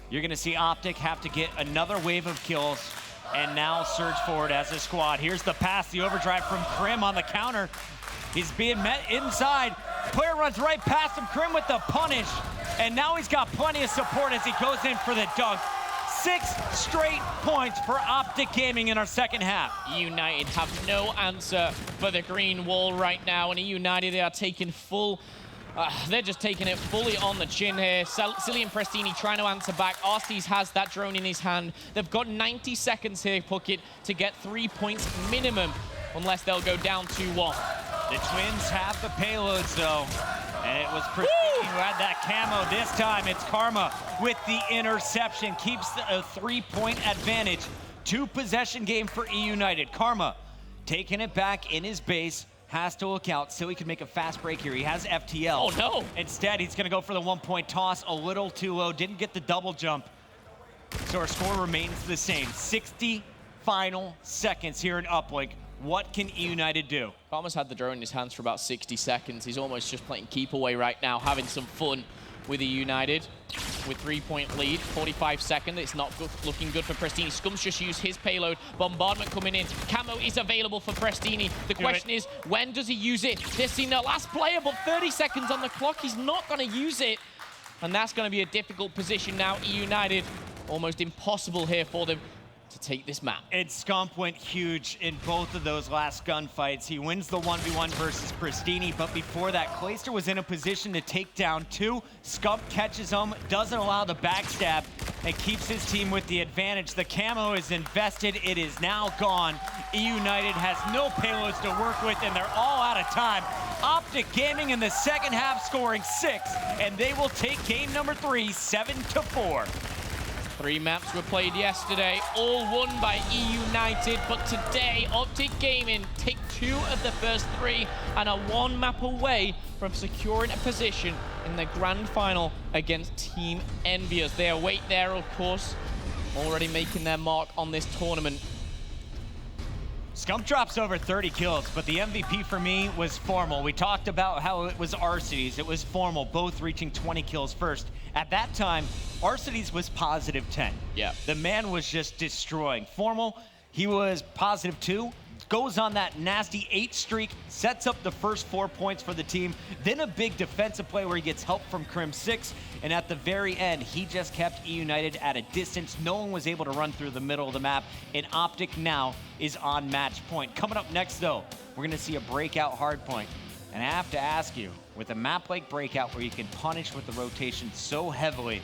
you're going to see OpTic have to get another wave of kills and now surge forward as a squad. Here's the pass, the overdrive from Crim on the counter. He's being met inside. Player runs right past him. Crim with the punish. And now he's got plenty of support as he goes in for the dunk. 6 straight points for OpTic Gaming in our second half. eUnited have no answer for the green wall right now, and eUnited, they are taking full... they're just taking it fully on the chin here. Silly and Pristini trying to answer back. Arcides has that drone in his hand. They've got 90 seconds here, Puckett, to get 3 points minimum, unless they'll go down 2-1. The Twins have the payloads, though. And it was Pristini who had that camo. This time it's Karma with the interception. Keeps a 3-point advantage. Two-possession game for eUnited. Karma taking it back in his base. Has to look out so he can make a fast break here. He has FTL. Oh, no. Instead, he's going to go for the one-point toss. A little too low. Didn't get the double jump. So our score remains the same. 60 final seconds here in Uplink. What can eUnited do? Karma's had the drone in his hands for about 60 seconds. He's almost just playing keep away right now, having some fun with eUnited. With 3-point lead, 45 seconds. It's not good, looking good for Prestini. Scump's just used his payload. Bombardment coming in. Camo is available for Prestini. The question is, when does he use it? They're seeing the last player, but 30 seconds on the clock. He's not going to use it. And that's going to be a difficult position now. eUnited, almost impossible here for them to take this map. And Scump went huge in both of those last gunfights. He wins the 1v1 versus Prestini, but before that, Closter was in a position to take down 2. Scump catches him, doesn't allow the backstab, and keeps his team with the advantage. The camo is invested, it is now gone. eUnited has no payloads to work with, and they're all out of time. OpTic Gaming in the second half scoring 6, and they will take game number 3, 7-4. 3 maps were played yesterday, all won by eUnited, but today, OpTic Gaming take 2 of the first 3 and are 1 map away from securing a position in the grand final against Team Envious. They await there, of course, already making their mark on this tournament. Scump drops over 30 kills, but the MVP for me was Formal. We talked about how it was Arcides, it was Formal, both reaching 20 kills first. At that time, Arcides was positive 10. Yeah. The man was just destroying. Formal, he was positive 2, goes on that nasty 8 streak, sets up the first 4 points for the team, then a big defensive play where he gets help from Crim 6, and at the very end, he just kept eUnited at a distance. No one was able to run through the middle of the map, and OpTic now is on match point. Coming up next, though, we're going to see a Breakout hardpoint. And I have to ask you, with a map like Breakout where you can punish with the rotation so heavily,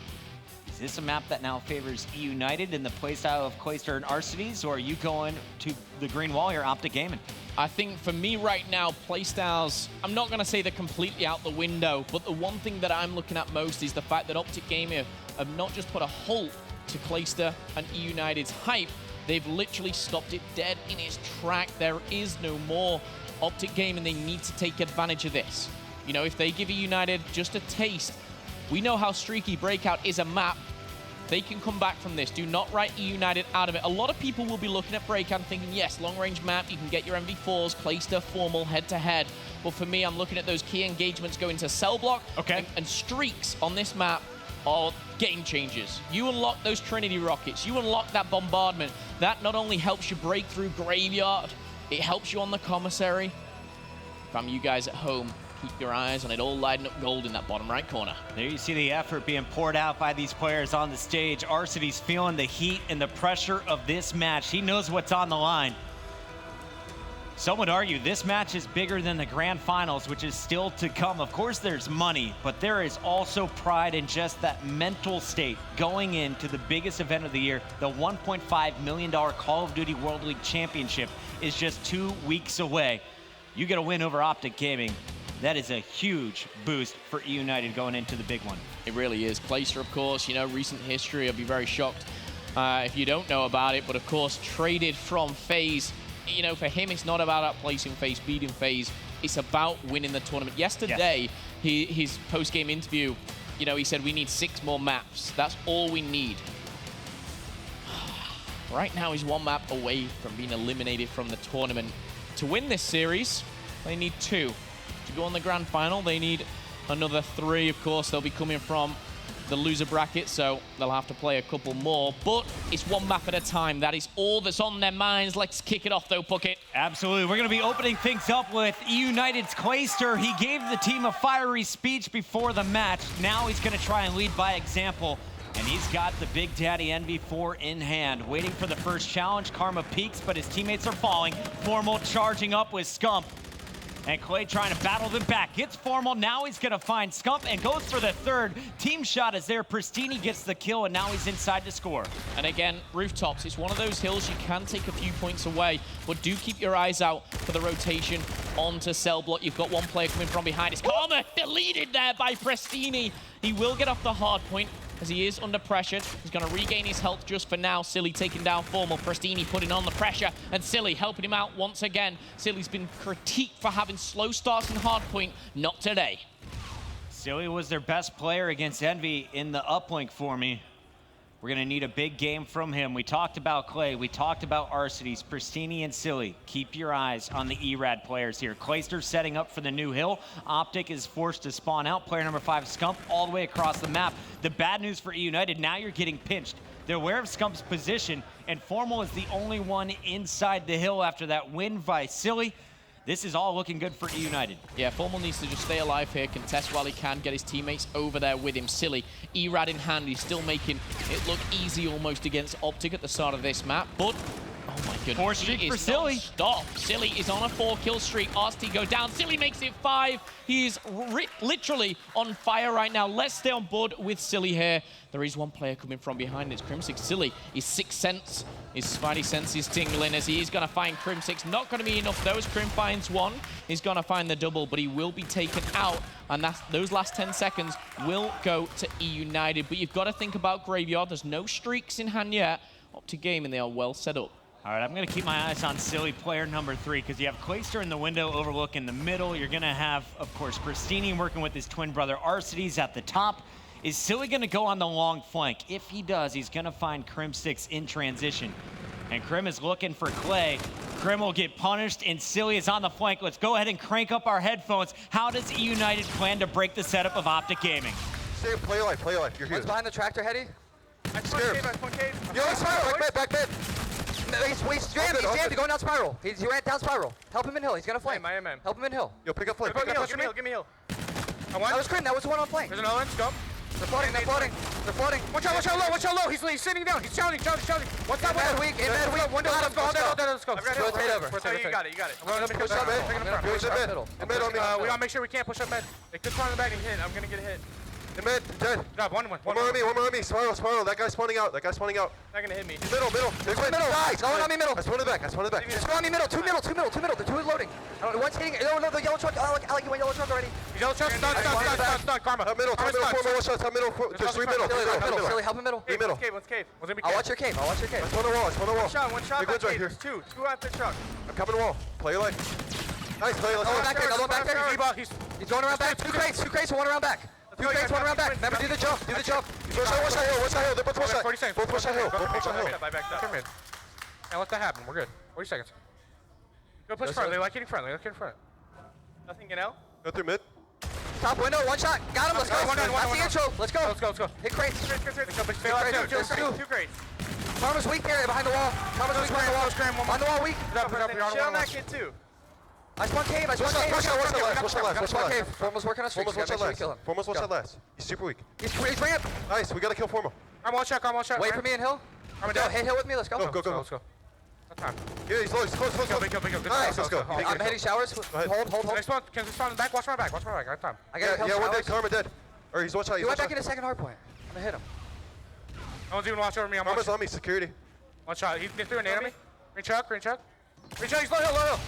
is this a map that now favors eUnited in the playstyle of Closter and Arcides, or are you going to the green wall here, OpTic Gaming? I think for me right now, playstyles, I'm not going to say they're completely out the window, but the one thing that I'm looking at most is the fact that OpTic Gaming have not just put a halt to Closter and eUnited's hype, they've literally stopped it dead in its track. There is no more. OpTic Gaming, they need to take advantage of this. You know, if they give eUnited just a taste, we know how streaky Breakout is a map. They can come back from this. Do not write eUnited out of it. A lot of people will be looking at Breakout and thinking, yes, long-range map, you can get your MV4s, Closter, Formal, head-to-head. But for me, I'm looking at those key engagements going to cell block and streaks on this map are game changers. You unlock those Trinity rockets, you unlock that bombardment. That not only helps you break through Graveyard, it helps you on the commissary. If I'm you guys at home, keep your eyes on it all lighting up gold in that bottom right corner. There you see the effort being poured out by these players on the stage. Arcides feeling the heat and the pressure of this match. He knows what's on the line. Some would argue this match is bigger than the grand finals, which is still to come. Of course, there's money, but there is also pride in just that mental state going into the biggest event of the year. The $1.5 million Call of Duty World League Championship is just 2 weeks away. You get a win over OpTic Gaming. That is a huge boost for eUnited going into the big one. It really is. Closter, of course, you know, recent history. I'll be very shocked if you don't know about it, but of course, traded from FaZe. You know, for him, it's not about outplacing FaZe, beating FaZe. It's about winning the tournament. Yesterday, his post-game interview, you know, he said, we need 6 more maps. That's all we need. Right now, he's 1 map away from being eliminated from the tournament. To win this series, they need 2. To go on the grand final, they need another 3. Of course, they'll be coming from the loser bracket, so they'll have to play a couple more. But it's 1 map at a time. That is all that's on their minds. Let's kick it off, though, Puckett. Absolutely. We're going to be opening things up with eUnited's Closter. He gave the team a fiery speech before the match. Now he's going to try and lead by example. And he's got the Big Daddy NV4 in hand. Waiting for the first challenge. Karma peaks, but his teammates are falling. Formal charging up with Scump. And Clay trying to battle them back. Gets Formal, now he's gonna find Scump and goes for the 3rd. Team shot is there, Prestini gets the kill, and now he's inside to score. And again, rooftops, it's one of those hills you can take a few points away, but do keep your eyes out for the rotation onto cell block. You've got 1 player coming from behind. It's Karma deleted there by Prestini. He will get off the hard point. as he is under pressure. He's going to regain his health just for now. Silly taking down Formal. Pristini putting on the pressure, and Silly helping him out once again. Silly's been critiqued for having slow starts in hardpoint. Not today. Silly was their best player against Envy in the uplink for me. We're going to need a big game from him. We talked about Clay. We talked about Arcides, Pristini, and Silly. Keep your eyes on the ERAD players here. Closter setting up for the new hill. OpTic is forced to spawn out. Player number 5, Scump, all the way across the map. The bad news for eUnited, now you're getting pinched. They're aware of Scump's position, and Formal is the only one inside the hill after that win by Silly. This is all looking good for eUnited. Yeah, Formal needs to just stay alive here, contest while he can, get his teammates over there with him. Silly, ERAD in hand, he's still making it look easy almost against OpTic at the start of this map, but oh my goodness. 4 streak for Silly. Stop. Silly is on a 4-kill streak. RST go down. Silly makes it 5. He's literally on fire right now. Let's stay on board with Silly here. There is one player coming from behind. It's Crimsix. Silly, his sixth sense, his spidey sense is tingling as he is going to find Crimsix. Not going to be enough. Those Crim finds one. He's going to find the double, but he will be taken out. And those last 10 seconds will go to eUnited. But you've got to think about Graveyard. There's no streaks in hand yet. OpTic Gaming, they are well set up. All right, I'm going to keep my eyes on Silly, player number 3, because you have Closter in the window, Overlook in the middle. You're going to have, of course, Pristini working with his twin brother Arcides at the top. Is Silly going to go on the long flank? If he does, he's going to find Crim6 in transition. And Crim is looking for Clay. Crim will get punished, and Silly is on the flank. Let's go ahead and crank up our headphones. How does eUnited plan to break the setup of OpTic Gaming? Stay, play alive, play alive. You're here. One's behind the tractor, Heady. Scared. Yo, spiral, back mid. He's jammed, he's going down spiral. He ran down spiral. Help him in hill, he's gonna flank. Help him in hill. Yo, pick up flank. Give me heal. That was Crim, that was the one on flank. There's another one, Scump. They're floating. Watch out low. He's sitting down. He's challenging. What's that In mad weak. Window, let's go. Rotate over. You got it. I'm gonna push up mid. We gotta make sure we can't push up mid. They could spawn in the back and hit. I'm gonna get a hit. In mid, dead. Drop one more on me. Spiral. That guy's spawning out. Not gonna hit me. Middle. There's middle. Going on me middle. I spawned it back. Just go on me middle. Two middle. The two is loading. One's hitting. No, the yellow truck. I like you went yellow truck already. Yellow truck, stun. Karma. Top middle. There's 3 middle. Silly, help him middle. Let's cave. I'll watch your cave. I spawned the wall. One shot. Big right here. There's two after the truck. I'm coming wall. Play alive. Nice play. Let's go. Another one back there. He's going around back. Two crates, one around back. Two crates, one around back. Remember, do the jump. Watch that hill. They're both watch that. 40 seconds. Both watch that hill. Come in. Now let that happen. We're good. 40 seconds. Go push front. They like hitting front. Nothing in L. Go through mid. Top window, one shot. Got him. Let's go. That's the intro. Let's go. Hit crates. Two crates. Karma's weak area behind the wall. On the wall weak. Shit on that kid too. I spawned cave. Watch that last. Formal's working on streaks. Formal's watch that last. He's super weak. He's ramp. Nice, we gotta kill Formal. I'm all shot. Wait for me in hill. Go, hit hill with me. Let's go. Go. Let's go. No time. Yeah, he's close. Nice, let's go. I'm heading showers. Hold. Can they spawn in the back? Watch my back. I have time. I gotta help Yeah, one showers. dead. Karma dead. Or he's watch out. He went back into second hard point. I'm gonna hit him. No one's even watching over me. I'm Karma's on me, security. one shot. He threw an enemy. Green chuck. He's low hill.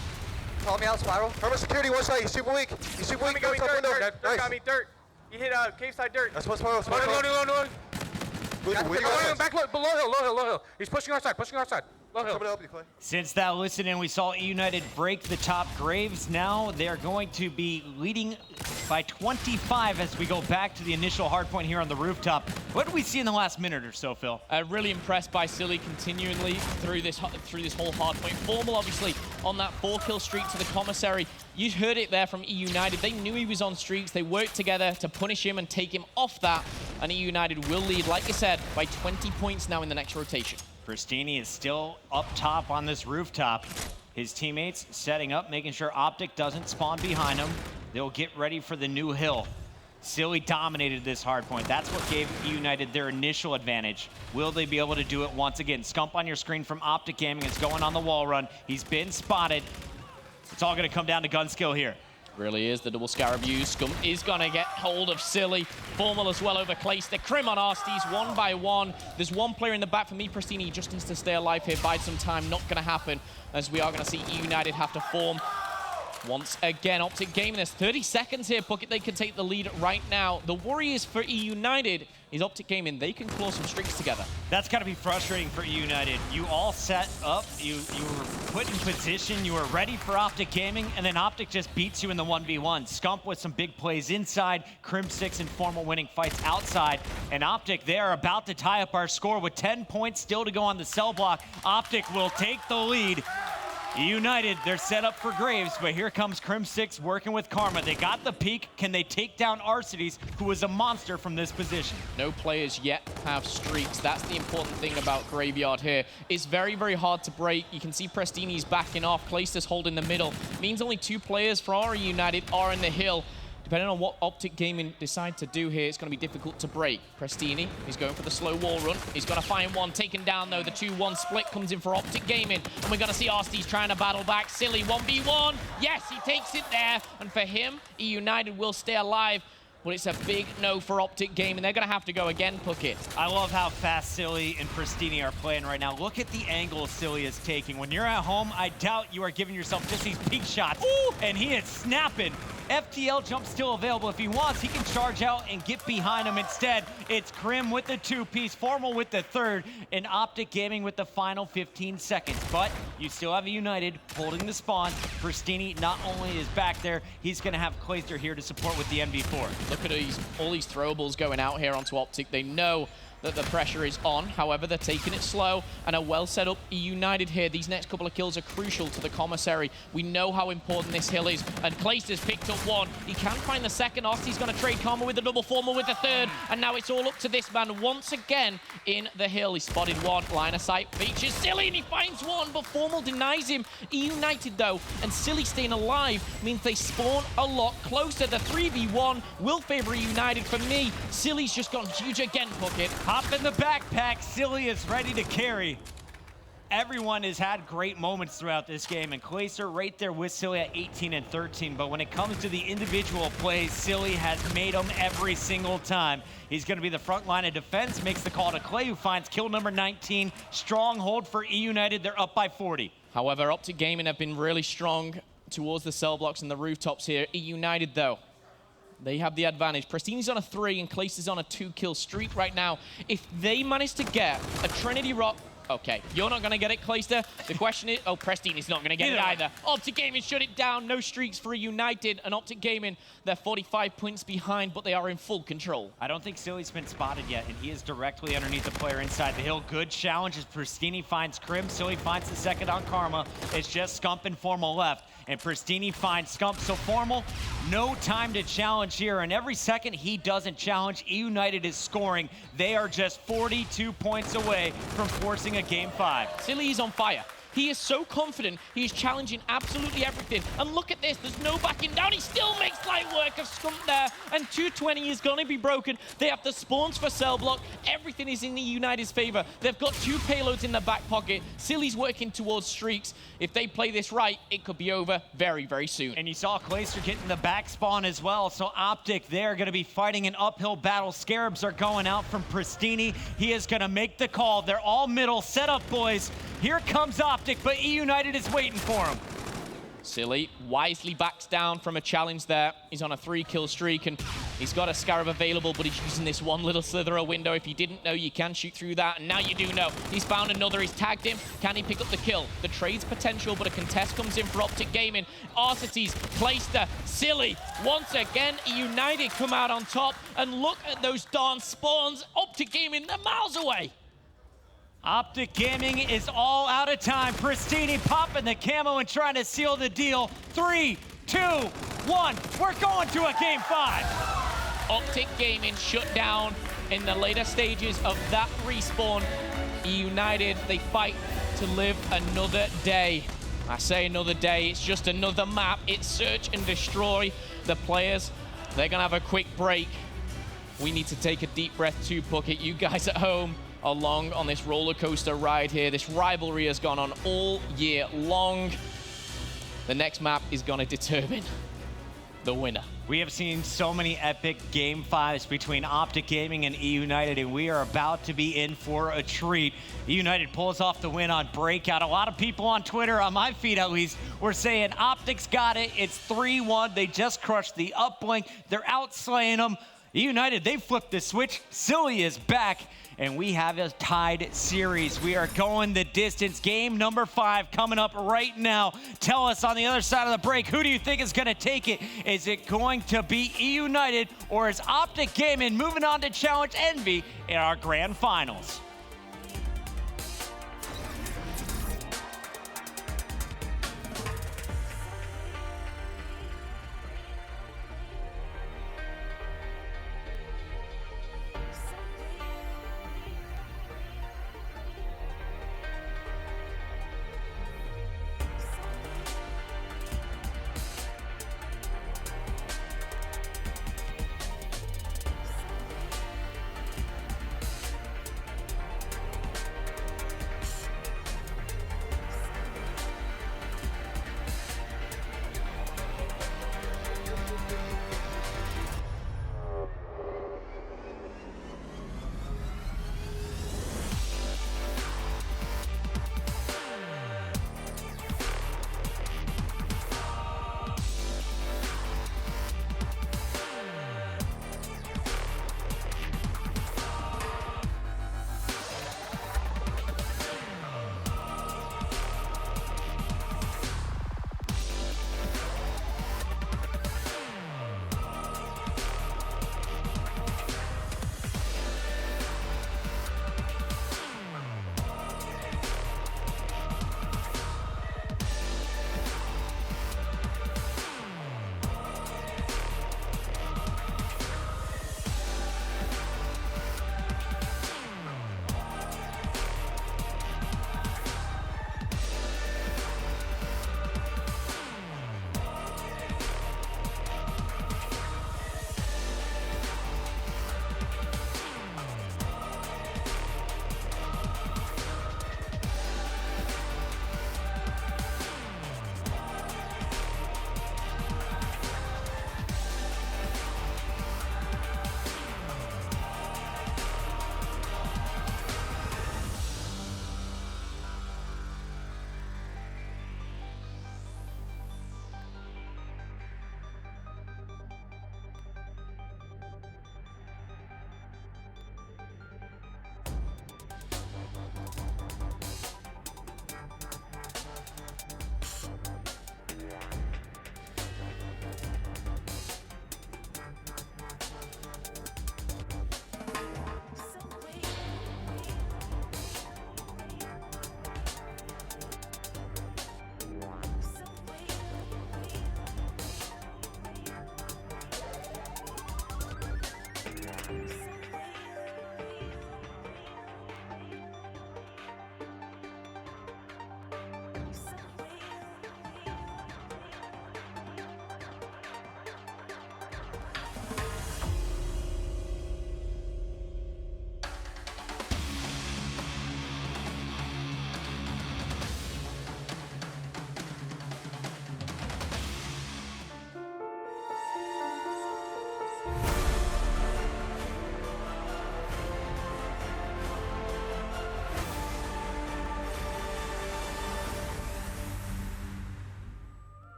Call me out, spiral. Karma security, watch that. He's super weak. Going Top window. dirt. Got me dirt. He hit cave side dirt. That's one spiral. Loading. Coming Back low hill. He's pushing our side. Low hill. to help you, Clay. Since that listen-in, we saw eUnited break the top Graves. Now they're going to be leading by 25 as we go back to the initial hardpoint here on the rooftop. What did we see in the last minute or so, Phil? Really impressed by Silly continually through this whole hardpoint. Formal, obviously, on that 4-kill streak to the commissary. You heard it there from eUnited. They knew he was on streaks. They worked together to punish him and take him off that. And eUnited will lead, like you said, by 20 points now in the next rotation. Pristini is still up top on this rooftop. His teammates setting up, making sure OpTic doesn't spawn behind him. They'll get ready for the new hill. Silly dominated this hardpoint. That's what gave eUnited their initial advantage. Will they be able to do it once again? Scump on your screen from OpTic Gaming is going on the wall run. He's been spotted. It's all going to come down to gun skill here. Really is the double scarab use. Scump is going to get hold of Silly. Formal as well over Closter. Crim on Arcides, 1 by 1. There's one player in the back for me. Pristini just needs to stay alive here. Bide some time. Not going to happen, as we are going to see eUnited have to form. Once again, OpTic Gaming, there's 30 seconds here, Puckett. They can take the lead right now. The worry is for eUnited is OpTic Gaming. They can claw some streaks together. That's got to be frustrating for eUnited. You all set up, you were put in position, you were ready for OpTic Gaming, and then OpTic just beats you in the 1v1. Scump with some big plays inside, Crim6 and Formal winning fights outside, and OpTic, they are about to tie up our score with 10 points still to go on the cell block. OpTic will take the lead. eUnited, they're set up for Graves, but here comes Crim6 working with Karma. They got the peak. Can they take down Arcides, who is a monster from this position? No players yet have streaks. That's the important thing about Graveyard here. It's very, very hard to break. You can see Prestini's backing off. Closter's holding the middle. Means only 2 players for our eUnited are in the hill. Depending on what OpTic Gaming decide to do here, it's going to be difficult to break. Prestini, he's going for the slow wall run. He's going to find one, taken down though. The 2-1 split comes in for OpTic Gaming. And we're going to see Arcides trying to battle back. Silly 1v1. Yes, he takes it there. And for him, eUnited will stay alive. But it's a big no for OpTic Gaming. They're going to have to go again, Puckett. I love how fast Silly and Prestini are playing right now. Look at the angle Silly is taking. When you're at home, I doubt you are giving yourself just these peak shots. Ooh, and he is snapping. FTL jump still available. If he wants, he can charge out and get behind him. Instead, it's Crim with the 2-piece, Formal with the 3rd, and OpTic Gaming with the final 15 seconds. But you still have eUnited holding the spawn. Prestini not only is back there, he's going to have Closter here to support with the MV4. Look at all these throwables going out here onto OpTic. They know that the pressure is on. However, they're taking it slow and are well set up eUnited here. These next couple of kills are crucial to the commissary. We know how important this hill is, and Closter's picked up one. He can find the second. Arcides going to trade Karma with the double, Formal with the 3rd, and now it's all up to this man once again in the hill. He spotted one. Line of sight features Silly, and he finds one, but Formal denies him. eUnited, though, and Silly staying alive means they spawn a lot closer. The 3v1 will favor eUnited. For me, Silly's just gone huge again, Puckett. Hop in the backpack. Silly is ready to carry. Everyone has had great moments throughout this game, and Closter right there with Silly at 18 and 13. But when it comes to the individual plays, Silly has made them every single time. He's going to be the front line of defense, makes the call to Clay, who finds kill number 19. Stronghold for eUnited. They're up by 40. However, OpTic Gaming have been really strong towards the cell blocks and the rooftops here. eUnited, though, they have the advantage. Prestini's on a 3 and Closter's on a 2-kill streak right now. If they manage to get a Trinity Rock... Okay, you're not going to get it, Closter. The question is... Oh, Prestini's not going to get it either. OpTic Gaming shut it down. No streaks for eUnited. And OpTic Gaming, they're 45 points behind, but they are in full control. I don't think Silly's been spotted yet, and he is directly underneath the player inside the hill. Good challenge as Prestini finds Crim. Silly finds the second on Karma. It's just Scump and Formal left. And Prestini finds Scump. So Formal, no time to challenge here. And every second he doesn't challenge, eUnited is scoring. They are just 42 points away from forcing a Game 5. Silly is on fire. He is so confident. He is challenging absolutely everything. And look at this. There's no backing down. He still makes light work of Scump there. And 220 is going to be broken. They have the spawns for cell block. Everything is in the United's favor. They've got 2 payloads in their back pocket. Silly's working towards streaks. If they play this right, it could be over very, very soon. And you saw Closter getting the back spawn as well. So OpTic, they're going to be fighting an uphill battle. Scarabs are going out from Prestini. He is going to make the call. They're all middle. Set up, boys. Here comes OpTic, but eUnited is waiting for him. Silly wisely backs down from a challenge there. He's on a 3-kill streak, and he's got a Scarab available, but he's using this one little slither of window. If you didn't know, you can shoot through that, and now you do know. He's found another. He's tagged him. Can he pick up the kill? The trade's potential, but a contest comes in for OpTic Gaming. Arcides, Closter, Silly. Once again, eUnited come out on top, and look at those darn spawns. OpTic Gaming, they're miles away. OpTic Gaming is all out of time. Prestini popping the camo and trying to seal the deal. 3, 2, 1. We're going to a Game 5. OpTic Gaming shut down in the later stages of that respawn. eUnited, they fight to live another day. I say another day, it's just another map. It's search and destroy. The players, they're going to have a quick break. We need to take a deep breath too, Puckett. You guys at home, along on this roller coaster ride here. This rivalry has gone on all year long. The next map is going to determine the winner. We have seen so many epic Game 5s between OpTic Gaming and eUnited, and we are about to be in for a treat. eUnited pulls off the win on Breakout. A lot of people on Twitter, on my feed at least, were saying OpTic's got it. It's 3-1. They just crushed the Uplink. They're outslaying them. eUnited, they flipped the switch. Silly is back, and we have a tied series. We are going the distance. Game number 5 coming up right now. Tell us on the other side of the break, who do you think is going to take it? Is it going to be eUnited, or is OpTic Gaming moving on to challenge Envy in our grand finals?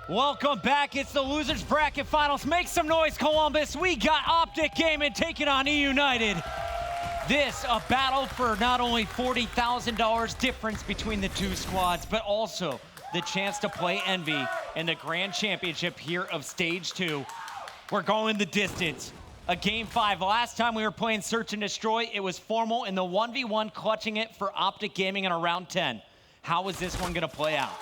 Welcome back. It's the Losers Bracket Finals. Make some noise, Columbus. We got OpTic Gaming taking on eUnited. This, a battle for not only $40,000 difference between the two squads, but also the chance to play Envy in the Grand Championship here of Stage 2. We're going the distance. A Game 5. Last time we were playing Search and Destroy, it was Formal in the 1v1, clutching it for OpTic Gaming in around 10. How is this one going to play out?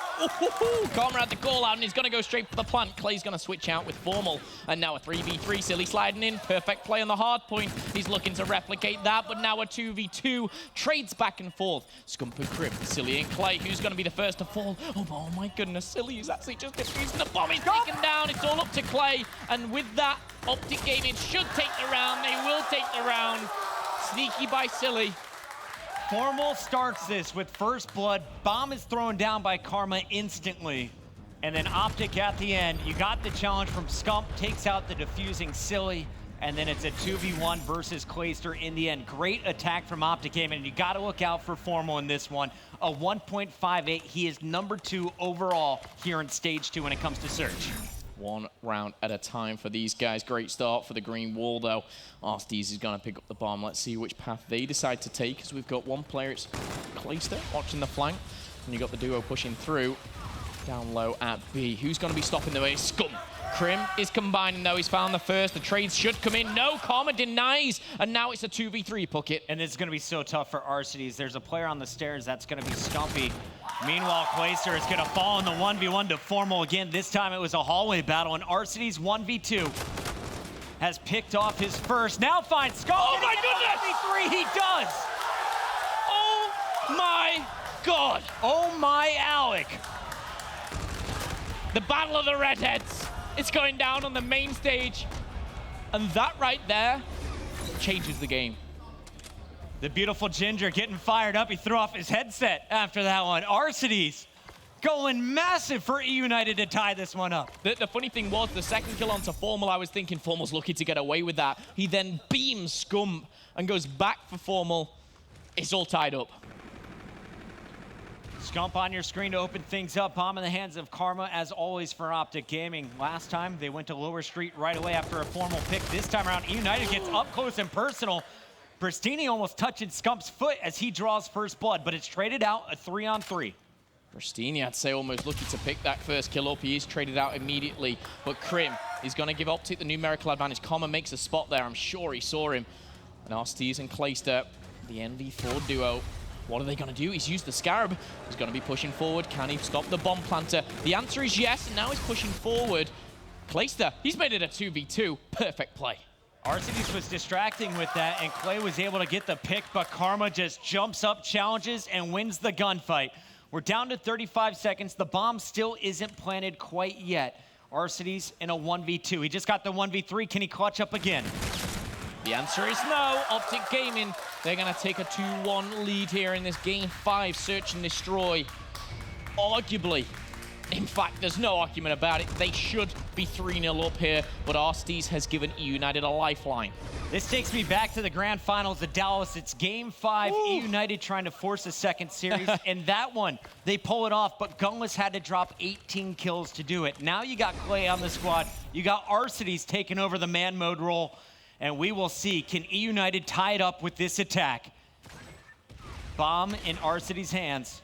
Comrade the call out, and he's going to go straight for the plant. Clay's going to switch out with Formal. And now a 3v3. Silly sliding in. Perfect play on the hard point. He's looking to replicate that, but now a 2v2. Trades back and forth. Scump and Crib, Silly and Clay. Who's going to be the first to fall? Oh my goodness. Silly is actually just defusing the bomb. He's taken down. It's all up to Clay. And with that, OpTic Gaming should take the round. They will take the round. Sneaky by Silly. Formal starts this with first blood. Bomb is thrown down by Karma instantly. And then OpTic at the end, you got the challenge from Scump, takes out the diffusing Silly, and then it's a 2v1 versus Closter in the end. Great attack from OpTic Gaming, and you got to look out for Formal in this one. A 1.58, he is number 2 overall here in stage 2 when it comes to search. One round at a time for these guys. Great start for the green wall, though. Arstes is going to pick up the bomb. Let's see which path they decide to take, because we've got one player, it's Closter, watching the flank, and you got the duo pushing through. Down low at B. Who's going to be stopping the way? Scump. Crim is combining, though. He's found the first. The trades should come in. No, Karma denies. And now it's a 2v3 Puckett. And it's going to be so tough for Arstes. There's a player on the stairs that's going to be Scumpy. Meanwhile, Closter is going to fall in the 1v1 to Formal again. This time it was a hallway battle, and Arstes 1v2 has picked off his first. Now finds Scump. Oh my goodness! 1v3 he does. Oh my God. Oh my Alec. The battle of the redheads. It's going down on the main stage. And that right there changes the game. The beautiful Ginger getting fired up. He threw off his headset after that one. Arstes going massive for eUnited to tie this one up. The funny thing was, the second kill onto Formal, I was thinking Formal's lucky to get away with that. He then beams Scump and goes back for Formal. It's all tied up. Scump on your screen to open things up. Bomb in the hands of Karma, as always, for OpTic Gaming. Last time, they went to Lower Street right away after a Formal pick. This time around, eUnited gets up close and personal. Pristini almost touching Scump's foot as he draws first blood, but it's traded out a 3-on-3. Pristini, I'd say, almost lucky to pick that first kill up. He is traded out immediately, but Crim is going to give OpTic the numerical advantage. Karma makes a spot there. I'm sure he saw him. And Arstes and Closter, the NV4 duo. What are they going to do? He's used the Scarab. He's going to be pushing forward. Can he stop the bomb planter? The answer is yes, and now he's pushing forward. Closter, he's made it a 2v2. Perfect play. Arstes was distracting with that, and Clay was able to get the pick, but Karma just jumps up, challenges, and wins the gunfight. We're down to 35 seconds. The bomb still isn't planted quite yet. Arstes in a 1v2. He just got the 1v3. Can he clutch up again? The answer is no. OpTic Gaming, they're going to take a 2-1 lead here in this game 5, search and destroy. Arguably, in fact, there's no argument about it. They should be 3-0 up here, but Arstes has given eUnited a lifeline. This takes me back to the grand finals of Dallas. It's game 5, eUnited trying to force a second series, and that one, they pull it off, but Gunless had to drop 18 kills to do it. Now you got Clay on the squad. You got Arstes taking over the man mode role. And we will see, can eUnited tie it up with this attack? Bomb in Arstes' hands.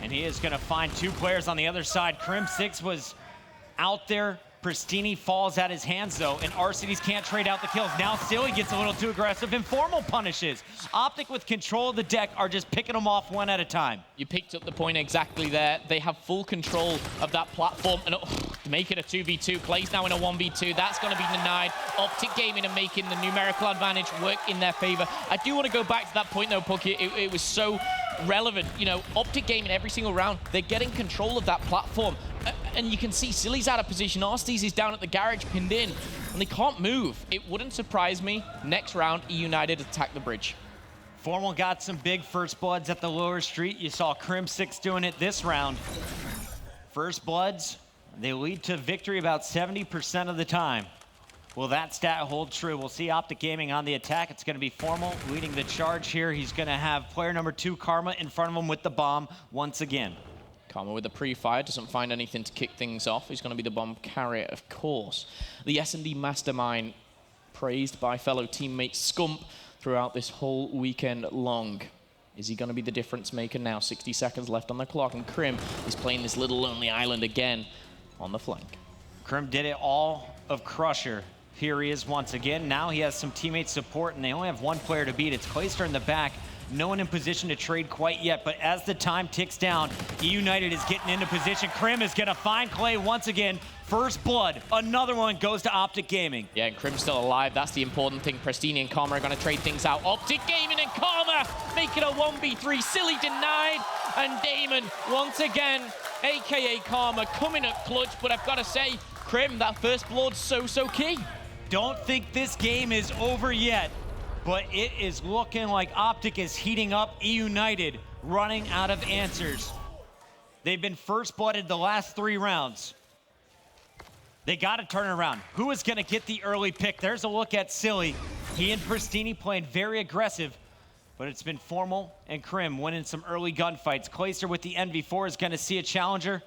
And he is gonna find 2 players on the other side. Crim6 was out there. Pristini falls at his hands though, and Arstes can't trade out the kills. Now Silly gets a little too aggressive, and Formal punishes. OpTic with control of the deck are just picking them off one at a time. You picked up the point exactly there. They have full control of that platform, and to make it a 2v2. Clay's now in a 1v2. That's going to be denied. OpTic Gaming and making the numerical advantage work in their favor. I do want to go back to that point though, Pucky. It was so relevant. You know, OpTic Gaming every single round, they're getting control of that platform. And you can see Silly's out of position. Arstes is down at the garage, pinned in, and they can't move. It wouldn't surprise me. Next round, eUnited attack the bridge. Formal got some big first bloods at the Lower Street. You saw Crim6 doing it this round. First bloods, they lead to victory about 70% of the time. Will that stat hold true? We'll see OpTic Gaming on the attack. It's going to be Formal leading the charge here. He's going to have player number 2, Karma, in front of him with the bomb once again. Karma with the pre-fire, doesn't find anything to kick things off. He's going to be the bomb carrier, of course. The S&D mastermind, praised by fellow teammates Scump throughout this whole weekend long. Is he going to be the difference maker now? 60 seconds left on the clock, and Crim is playing this little lonely island again on the flank. Crim did it all of Crusher. Here he is once again. Now he has some teammate support, and they only have 1 player to beat. It's Closter in the back. No one in position to trade quite yet, but as the time ticks down, eUnited is getting into position. Crim is going to find Clay once again. First blood. Another one goes to OpTic Gaming. Yeah, and Crim's still alive. That's the important thing. Pristini and Karma are going to trade things out. OpTic Gaming and Karma make it a 1v3. Silly denied, and Damon once again, a.k.a. Karma, coming up clutch, but I've got to say, Crim, that first blood's so key. Don't think this game is over yet, but it is looking like OpTic is heating up. eUnited running out of answers. They've been first blooded the last 3 rounds. They got to turn it around. Who is going to get the early pick? There's a look at Silly. He and Pristini playing very aggressive, but it's been Formal and Krim winning some early gunfights. Closter with the NV4 is going to see a challenger.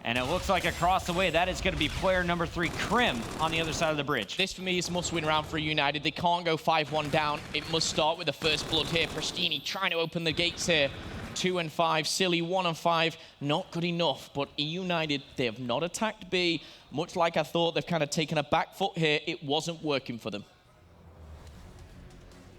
And it looks like across the way, that is going to be player number 3, Krim, on the other side of the bridge. This, for me, is a must-win round for United. They can't go 5-1 down. It must start with the first blood here. Pristini trying to open the gates here. 2 and 5, Silly 1 and 5, not good enough. But eUnited, they have not attacked B. Much like I thought, they've kind of taken a back foot here. It wasn't working for them.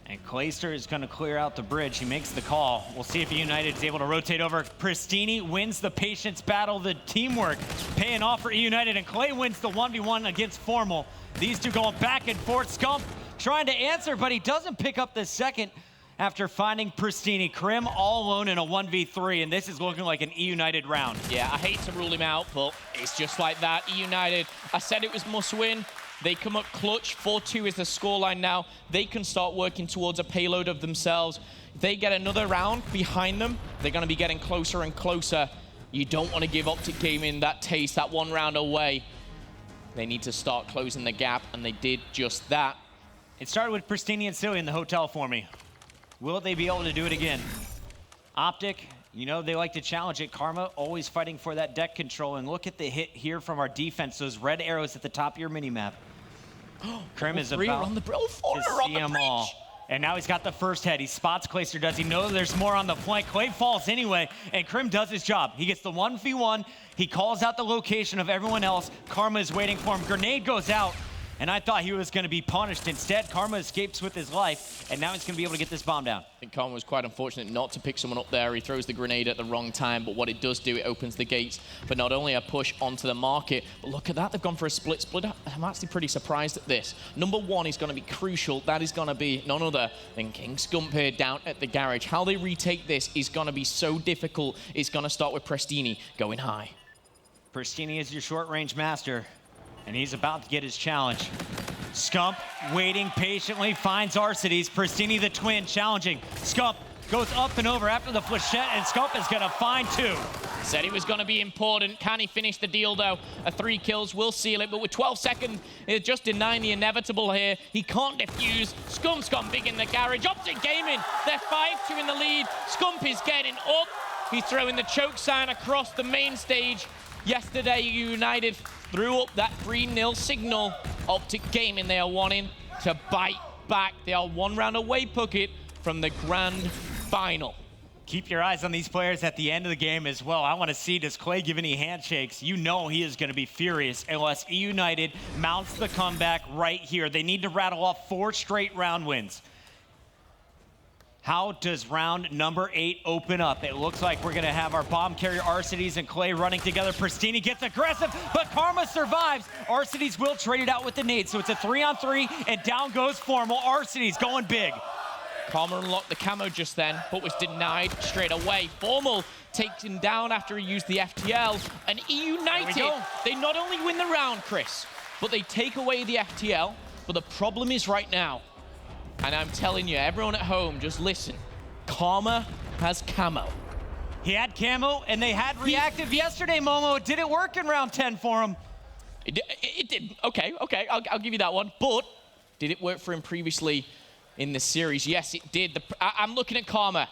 And Closter is going to clear out the bridge. He makes the call. We'll see if eUnited is able to rotate over. Pristini wins the patience battle, the teamwork paying off for eUnited, and Clay wins the 1v1 against Formal. These two going back and forth. Scump trying to answer, but he doesn't pick up the second after finding Pristini. Krim all alone in a 1v3, and this is looking like an eUnited round. Yeah, I hate to rule him out, but it's just like that. eUnited, I said it was must win. They come up clutch. 4-2 is the scoreline now. They can start working towards a payload of themselves. If they get another round behind them, they're going to be getting closer and closer. You don't want to give OpTic Gaming that taste, that 1 round away. They need to start closing the gap, and they did just that. It started with Pristini and Silly in the hotel for me. Will they be able to do it again? OpTic, you know, they like to challenge it. Karma always fighting for that deck control. And look at the hit here from our defense. Those red arrows at the top of your minimap. Krim is about on the to see them all. And now he's got the first head. He spots Closter. Does he know there's more on the flank? Clay falls anyway, and Krim does his job. He gets the 1v1. He calls out the location of everyone else. Karma is waiting for him. Grenade goes out, and I thought he was going to be punished. Instead, Karma escapes with his life, and now he's going to be able to get this bomb down. I think Karma was quite unfortunate not to pick someone up there. He throws the grenade at the wrong time, but what it does do, it opens the gates for not only a push onto the market, but look at that, they've gone for a split. I'm actually pretty surprised at this. Number 1 is going to be crucial. That is going to be none other than King Scump here down at the garage. How they retake this is going to be so difficult. It's going to start with Pristini going high. Pristini is your short-range master, and he's about to get his challenge. Scump waiting patiently, finds Arcides. Pristini the twin challenging. Scump goes up and over after the flechette, and Scump is going to find 2. Said it was going to be important. Can he finish the deal, though? 3 kills will seal it, but with 12 seconds, it's just denying the inevitable here. He can't defuse. Scump's gone big in the garage. OpTic Gaming, they're 5-2 in the lead. Scump is getting up. He's throwing the choke sign across the main stage. Yesterday, United threw up that 3-0 signal. OpTic Gaming, they are wanting to bite back. They are 1 round away, Puckett, from the grand final. Keep your eyes on these players at the end of the game as well. I want to see, does Clay give any handshakes? You know he is going to be furious unless eUnited mounts the comeback right here. They need to rattle off 4 straight round wins. How does round number 8 open up? It looks like we're going to have our bomb carrier Arcides and Clay running together. Pristini gets aggressive, but Karma survives. Arcides will trade it out with the nade, so it's a 3-on-3, and down goes Formal. Arcides going big. Karma unlocked the camo just then, but was denied straight away. Formal takes him down after he used the FTL, and eUnited, they not only win the round, Chris, but they take away the FTL. But the problem is right now, and I'm telling you, everyone at home, just listen. Karma has camo. He had camo, and they had reactive yesterday, Momo. It didn't work in round 10 for him. It did. Okay, I'll give you that one. But did it work for him previously in the series? Yes, it did. I'm looking at Karma.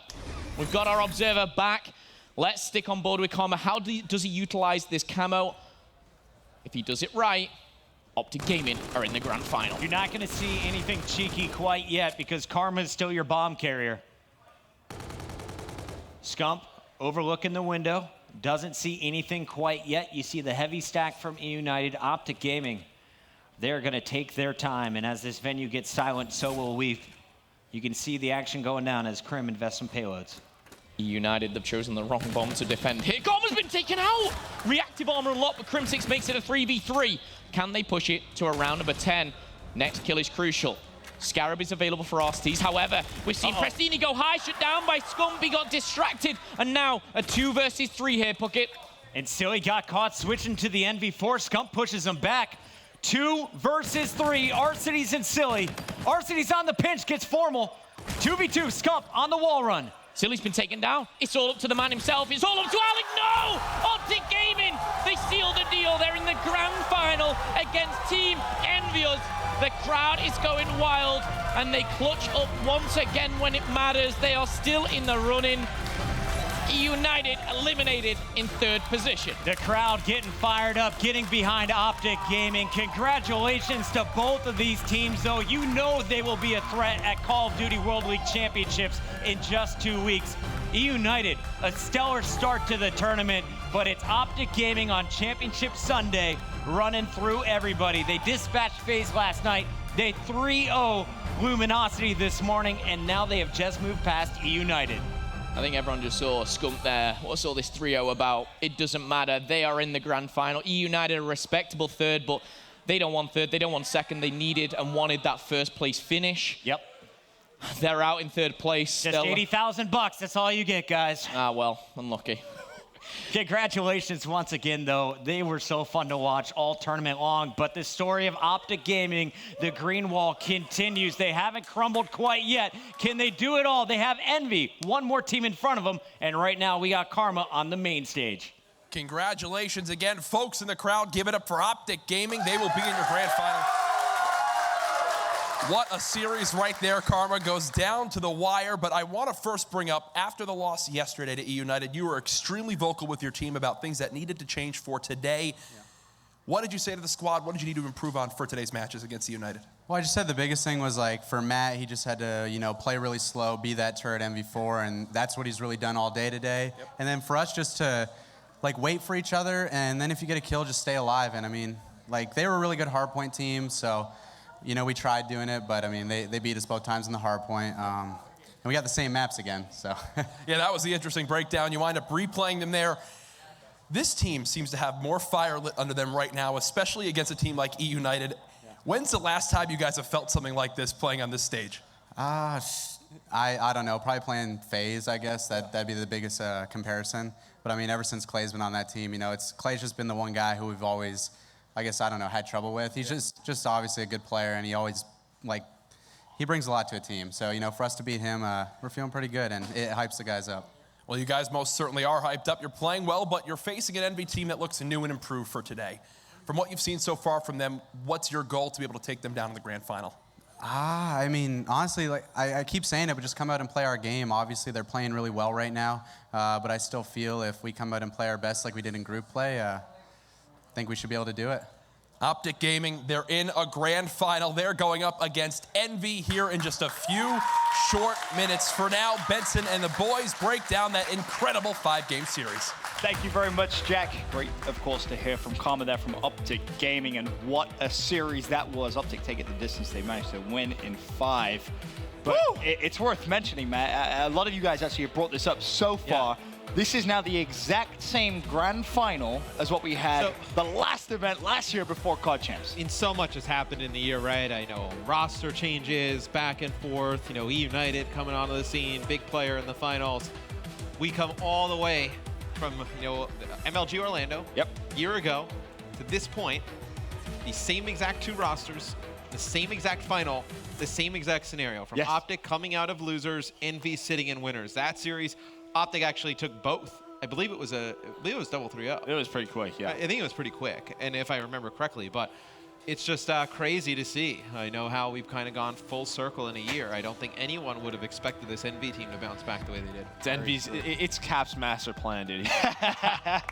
We've got our observer back. Let's stick on board with Karma. How does he utilize this camo? If he does it right, OpTic Gaming are in the grand final. You're not going to see anything cheeky quite yet because Karma is still your bomb carrier. Scump overlooking the window. Doesn't see anything quite yet. You see the heavy stack from eUnited. OpTic Gaming, they're going to take their time. And as this venue gets silent, so will we. You can see the action going down as Krim invests some payloads. eUnited, they've chosen the wrong bomb to defend. Here, Karma's been taken out! Reactive armor unlocked, but Crim6 makes it a 3v3. Can they push it to a round number 10? Next kill is crucial. Scarab is available for Arcides. However, we've seen Pristini go high, shut down by Scump. He got distracted, and now a 2 versus 3 here, Puckett. And Silly got caught switching to the NV4. Scump pushes him back. 2 versus 3, Arcides and Silly. Arcides on the pinch, gets Formal. 2v2, Scump on the wall run. Silly's been taken down. It's all up to the man himself. It's all up to Alec. No! OpTic Gaming, they seal the deal. They're in the grand final against Team Envious. The crowd is going wild, and they clutch up once again when it matters. They are still in the running. eUnited eliminated in 3rd position. The crowd getting fired up, getting behind OpTic Gaming. Congratulations to both of these teams, though. You know they will be a threat at Call of Duty World League Championships in just 2 weeks. eUnited, a stellar start to the tournament, but it's OpTic Gaming on Championship Sunday running through everybody. They dispatched FaZe last night. They 3-0 Luminosity this morning, and now they have just moved past eUnited. I think everyone just saw Scump there. What's all this 3-0 about? It doesn't matter. They are in the grand final. eUnited a respectable 3rd, but they don't want 3rd. They don't want 2nd. They needed and wanted that 1st place finish. Yep. They're out in 3rd place. Just $80,000. That's all you get, guys. Ah, well, unlucky. Congratulations once again, though. They were so fun to watch all tournament long. But the story of OpTic Gaming, the green wall continues. They haven't crumbled quite yet. Can they do it all? They have Envy, one more team in front of them. And right now, we got Karma on the main stage. Congratulations again, folks in the crowd. Give it up for OpTic Gaming. They will be in your grand final. What a series right there. Karma goes down to the wire, but I want to first bring up, after the loss yesterday to eUnited, you were extremely vocal with your team about things that needed to change for today. Yeah. What did you say to the squad? What did you need to improve on for today's matches against eUnited? Well, I just said the biggest thing was, like, for Matt, he just had to, play really slow, be that turret MV4, and that's what he's really done all day today. Yep. And then for us just to, wait for each other, and then if you get a kill, just stay alive. And, I mean, they were a really good hardpoint team, so... we tried doing it, but, I mean, they beat us both times in the hardpoint. And we got the same maps again, so. Yeah, that was the interesting breakdown. You wind up replaying them there. This team seems to have more fire lit under them right now, especially against a team like eUnited. Yeah. When's the last time you guys have felt something like this playing on this stage? I don't know. Probably playing FaZe, I guess. That'd be the biggest comparison. But, I mean, ever since Clay's been on that team, Clay's just been the one guy who we've always... had trouble with. He's just obviously a good player, and he always, he brings a lot to a team. So, for us to beat him, we're feeling pretty good, and it hypes the guys up. Well, you guys most certainly are hyped up. You're playing well, but you're facing an Envy team that looks new and improved for today. From what you've seen so far from them, what's your goal to be able to take them down in the grand final? I mean, honestly, I keep saying it, but just come out and play our game. Obviously, they're playing really well right now, but I still feel if we come out and play our best like we did in group play, I think we should be able to do it. OpTic Gaming, they're in a grand final. They're going up against Envy here in just a few short minutes. For now, Benson and the boys break down that incredible 5-game series. Thank you very much, Jack. Great, of course, to hear from Karma there from OpTic Gaming, and what a series that was. OpTic take it the distance. They managed to win in 5. But it's worth mentioning, Matt, a lot of you guys actually have brought this up so far. Yeah. This is now the exact same grand final as what we had the last event last year before COD Champs. And so much has happened in the year, right? I know roster changes, back and forth, eUnited coming onto the scene, big player in the finals. We come all the way from, MLG Orlando, year ago, to this point, the same exact 2 rosters, the same exact final, the same exact scenario. From OpTic coming out of losers, Envy sitting in winners. That series, OpTic actually took both. I believe it was double 3-0. It was pretty quick, yeah. I think it was pretty quick, and if I remember correctly, but it's just crazy to see. I know how we've kind of gone full circle in a year. I don't think anyone would have expected this Envy team to bounce back the way they did. It's Cap's master plan, dude.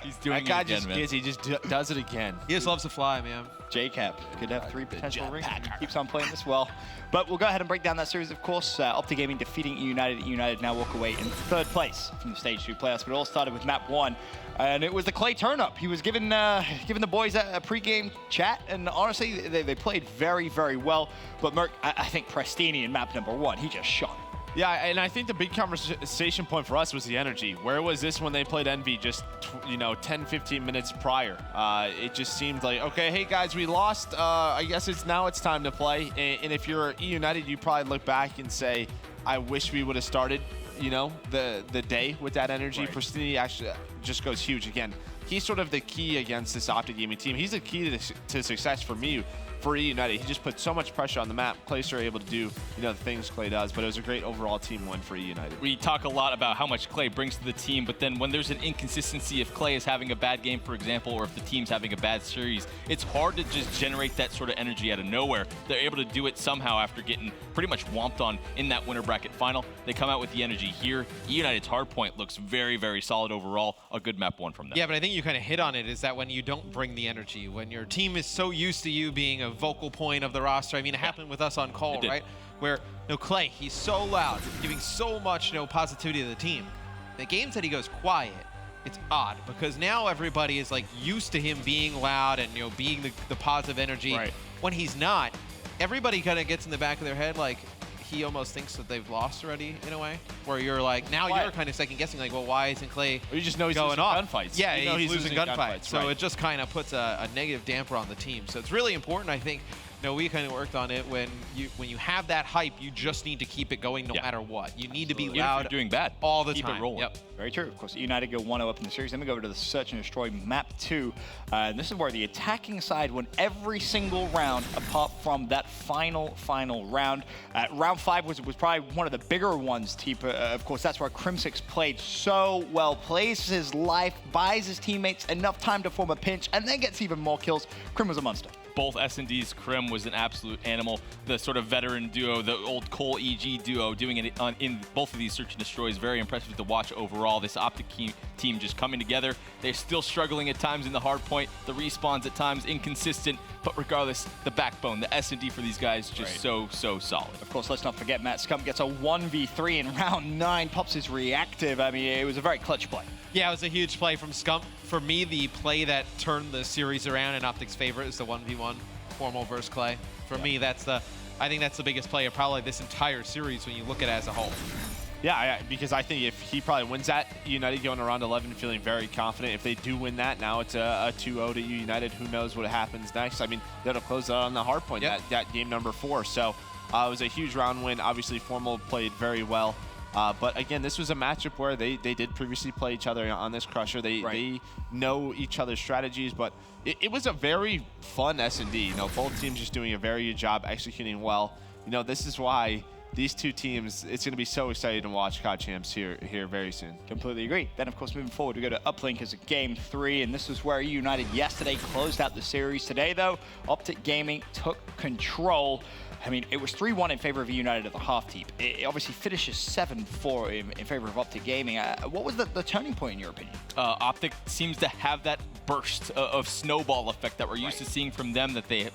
He's doing it again, man. He just does it again. He just loves to fly, man. JCap could have 3 potential rings. Keeps on playing this well. But we'll go ahead and break down that series, of course. OpTic Gaming defeating eUnited. eUnited now walk away in 3rd place from the Stage 2 playoffs. But it all started with map 1. And it was the Clay turn-up. He was giving the boys a pre-game chat. And honestly, they played very, very well. But Merc, I think Prestini in map number 1, he just shot it. Yeah, and I think the big conversation point for us was the energy. Where was this when they played Envy just, 10, 15 minutes prior? It just seemed like, okay, hey guys, we lost. I guess it's time to play. And if you're eUnited, you probably look back and say, I wish we would have started, the day with that energy. Right. Prestini actually just goes huge again. He's sort of the key against this OpTic Gaming team. He's the key to success for me. for eUnited. He just put so much pressure on the map. Closter able to do, the things Clay does, but it was a great overall team win for eUnited. We talk a lot about how much Clay brings to the team, but then when there's an inconsistency, if Clay is having a bad game, for example, or if the team's having a bad series, it's hard to just generate that sort of energy out of nowhere. They're able to do it somehow after getting pretty much whomped on in that winner bracket final. They come out with the energy here. eUnited's hardpoint looks very, very solid overall. A good map one from them. Yeah, but I think you kind of hit on it, is that when you don't bring the energy, when your team is so used to you being a vocal point of the roster. I mean, it happened with us on call, right? Where, Clay, he's so loud, giving so much, positivity to the team. The games that he goes quiet, it's odd, because now everybody is like used to him being loud and, being the positive energy. Right. When he's not, everybody kind of gets in the back of their head like, he almost thinks that they've lost already in a way, where you're like, now you're kind of second guessing, like, well, why isn't Clay or you just know he's going losing off? gunfights. Yeah, you know he's losing gunfights. So right. it just kind of puts a negative damper on the team. So it's really important, I think. We kind of worked on it. When you have that hype, you just need to keep it going no matter what. You need to be loud. Even if you're doing bad, all the keep time. It rolling. Yep. Very true. Of course, United go 1-0 up in the series. Then we go over to the Search and Destroy map 2. And this is where the attacking side won every single round apart from that final round. Round 5 was probably one of the bigger ones, Teepa. Of course, that's where Crimsix played so well. Plays his life, buys his teammates enough time to form a pinch, and then gets even more kills. Crim was a monster. Both S&D's Crim was an absolute animal. The sort of veteran duo, the old Cole EG duo, doing it in both of these search and destroys. Very impressive to watch overall. This OpTic team just coming together. They're still struggling at times in the hard point. The respawns at times inconsistent, but regardless, the backbone, the S&D for these guys, just so solid. Of course, let's not forget Matt Scump gets a 1v3 in round 9, pops his reactive. I mean, it was a very clutch play. Yeah, it was a huge play from Scump. For me, the play that turned the series around in OpTic's favor is the 1v1 Formal versus Clay. For me, I think that's the biggest play of probably this entire series when you look at it as a whole. Yeah, because I think if he probably wins that, United going to round 11 feeling very confident. If they do win that, now it's a 2-0 to United. Who knows what happens next? I mean, they'll close out on the hard point, that game number 4. So it was a huge round win. Obviously, Formal played very well. But again, this was a matchup where they did previously play each other on this Crusher. They know each other's strategies, but it was a very fun S&D. Both teams just doing a very good job executing well. This is why these two teams, it's going to be so exciting to watch COD Champs here very soon. Completely agree. Then, of course, moving forward, we go to Uplink as a game 3, and this is where United yesterday closed out the series. Today, though, OpTic Gaming took control. I mean, it was 3-1 in favor of United at the half team. It obviously finishes 7-4 in favor of OpTic Gaming. What was the turning point in your opinion? OpTic seems to have that burst of snowball effect that we're used to seeing from them that they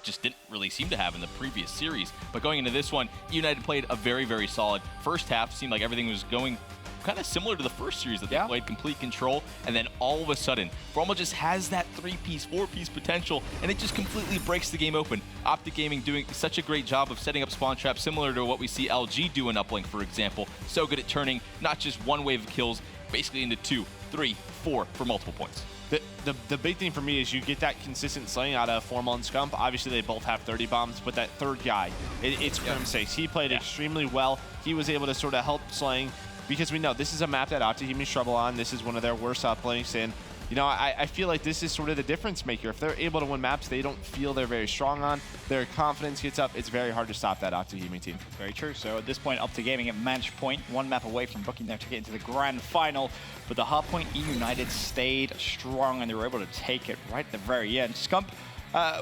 just didn't really seem to have in the previous series. But going into this one, United played a very, very solid first half. Seemed like everything was going kind of similar to the first series that they played, complete control, and then all of a sudden, Formal just has that 3-piece, 4-piece potential, and it just completely breaks the game open. OpTic Gaming doing such a great job of setting up spawn traps, similar to what we see LG do in Uplink, for example. So good at turning not just one wave of kills, basically into 2, 3, 4 for multiple points. The big thing for me is you get that consistent slaying out of Formal and Scump. Obviously, they both have 30 bombs, but that third guy, it's Crimsix. He played extremely well. He was able to sort of help slaying, because we know this is a map that OpTic Gaming struggle on. This is one of their worst uplinks, and I feel like this is sort of the difference maker. If they're able to win maps they don't feel they're very strong on, their confidence gets up, it's very hard to stop that OpTic Gaming team. Very true. So at this point, OpTic Gaming at match point, 1 map away from booking their ticket into the grand final. But the hardpoint eUnited stayed strong, and they were able to take it right at the very end. Scump,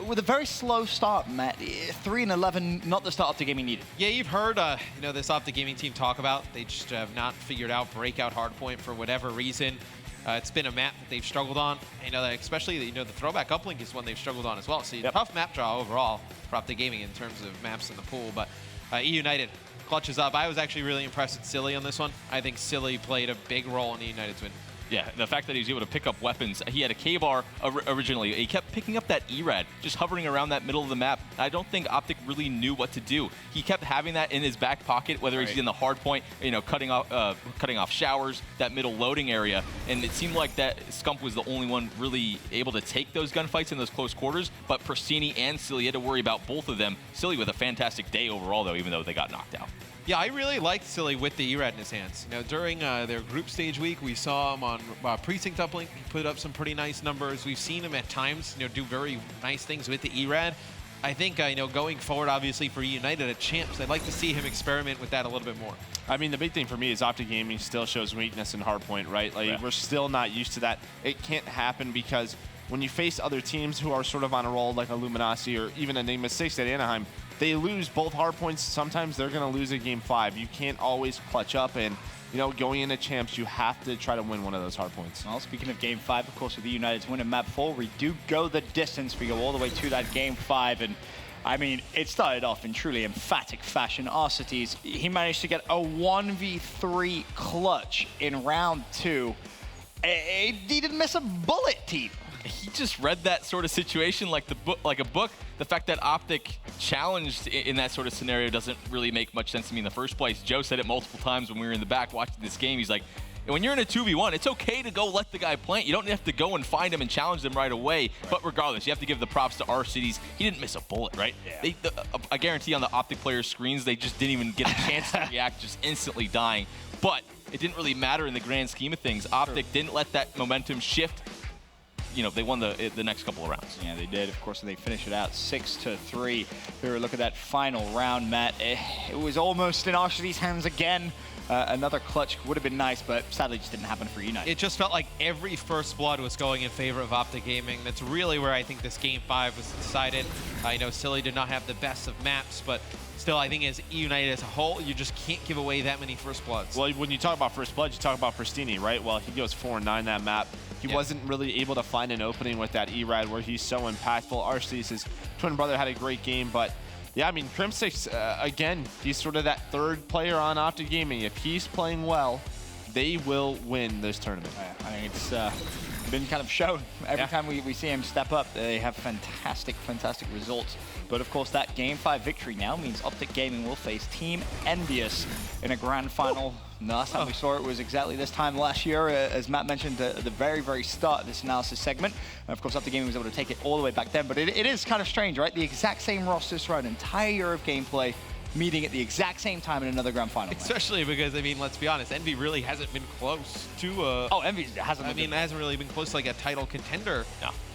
with a very slow start, Matt. 3-11, not the start OpTic Gaming needed. Yeah, you've heard this OpTic Gaming team talk about. They just have not figured out Breakout hardpoint for whatever reason. It's been a map that they've struggled on. That especially the throwback uplink is one they've struggled on as well. So tough map draw overall for OpTic Gaming in terms of maps in the pool. But eUnited clutches up. I was actually really impressed with Silly on this one. I think Silly played a big role in eUnited's win. Yeah, the fact that he was able to pick up weapons. He had a K-bar originally. He kept picking up that E-Rad, just hovering around that middle of the map. I don't think OpTic really knew what to do. He kept having that in his back pocket, whether he's in the hard point, cutting off showers, that middle loading area. And it seemed like that Scump was the only one really able to take those gunfights in those close quarters. But Persini and Silly had to worry about both of them. Silly with a fantastic day overall, though, even though they got knocked out. Yeah, I really liked Silly with the E-Rad in his hands. During their group stage week, we saw him on Precinct Uplink. He put up some pretty nice numbers. We've seen him at times, do very nice things with the E-Rad. I think, going forward, obviously, for eUnited at Champs, I'd like to see him experiment with that a little bit more. I mean, the big thing for me is OpTic Gaming still shows weakness in hardpoint, right? Like, we're still not used to that. It can't happen because when you face other teams who are sort of on a roll, like a Luminosity or even Enigma 6 at Anaheim, they lose both hardpoints. Sometimes they're going to lose a game 5. You can't always clutch up, and going into Champs, you have to try to win one of those hardpoints. Well, speaking of game 5, of course, with the United's win in map 4, we do go the distance. We go all the way to that game 5, and I mean, it started off in truly emphatic fashion. Arcities, he managed to get a 1v3 clutch in round 2. He didn't miss a bullet, team. He just read that sort of situation like a book. The fact that OpTic challenged in that sort of scenario doesn't really make much sense to me in the first place. Joe said it multiple times when we were in the back watching this game. He's like, when you're in a 2v1, it's okay to go let the guy plant. You don't have to go and find him and challenge them right away. But regardless, you have to give the props to Arcities. He didn't miss a bullet, right? Yeah. I guarantee on the OpTic players' screens, they just didn't even get a chance to react, just instantly dying. But it didn't really matter in the grand scheme of things. OpTic didn't let that momentum shift. They won the next couple of rounds. Yeah, they did. Of course, they finished it out 6-3. We were looking at that final round, Matt. It was almost in Arcity's hands again. Another clutch would have been nice, but sadly just didn't happen for United. It just felt like every first blood was going in favor of OpTic Gaming. That's really where I think this game 5 was decided. I know Silly did not have the best of maps, but still, I think as eUnited as a whole, you just can't give away that many first bloods. Well, when you talk about first blood, you talk about Pristini, right? Well, he goes 4-9 that map. He wasn't really able to find an opening with that E-Rad where he's so impactful. Arceus, his twin brother, had a great game, but yeah, I mean, Crimsix, again, he's sort of that third player on OpTic Gaming. If he's playing well, they will win this tournament. I mean, it's been kind of shown. Every time we see him step up, they have fantastic results. But of course, that Game 5 victory now means OpTic Gaming will face Team Envious in a grand final. Last time we saw it was exactly this time last year, as Matt mentioned at the very start of this analysis segment. And of course, OpTic Gaming was able to take it all the way back then. But it is kind of strange, right? The exact same rosters throughout an entire year of gameplay, meeting at the exact same time in another grand final. Especially because, I mean, let's be honest, Envy really hasn't been close to Envy hasn't. Hasn't really been close to like a title contender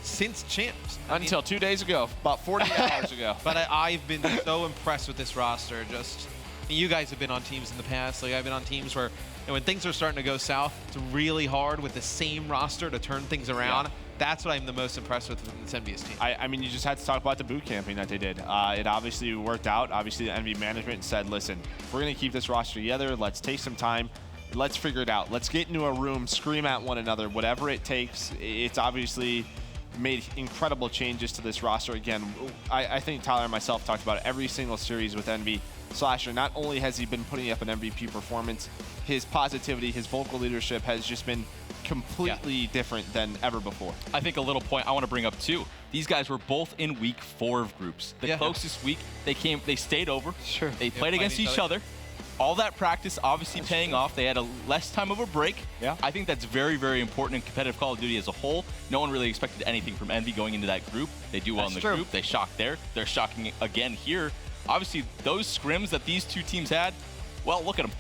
since Champs. Until 2 days ago, about 40 hours ago. But I've been so impressed with this roster. You guys have been on teams in the past. Like, I've been on teams where when things are starting to go south, it's really hard with the same roster to turn things around. Yeah. That's what I'm the most impressed with this Envious team. I mean, you just had to talk about the boot camping that they did. It obviously worked out. Obviously, the Envy management said, listen, if we're going to keep this roster together, let's take some time. Let's figure it out. Let's get into a room, scream at one another, whatever it takes. It's obviously made incredible changes to this roster. Again, I think Tyler and myself talked about it every single series with Envy. Slasher, not only has he been putting up an MVP performance, his positivity, his vocal leadership has just been completely different than ever before. I think a little point I want to bring up too. These guys were both in week 4 of groups. The closest week they stayed over. Sure. They played against each other. All that practice obviously paying off. They had a less time of a break. Yeah. I think that's very important in competitive Call of Duty as a whole. No one really expected anything from Envy going into that group. They do well in the group. They shocked there. They're shocking again here. Obviously, those scrims that these two teams had, well, look at them.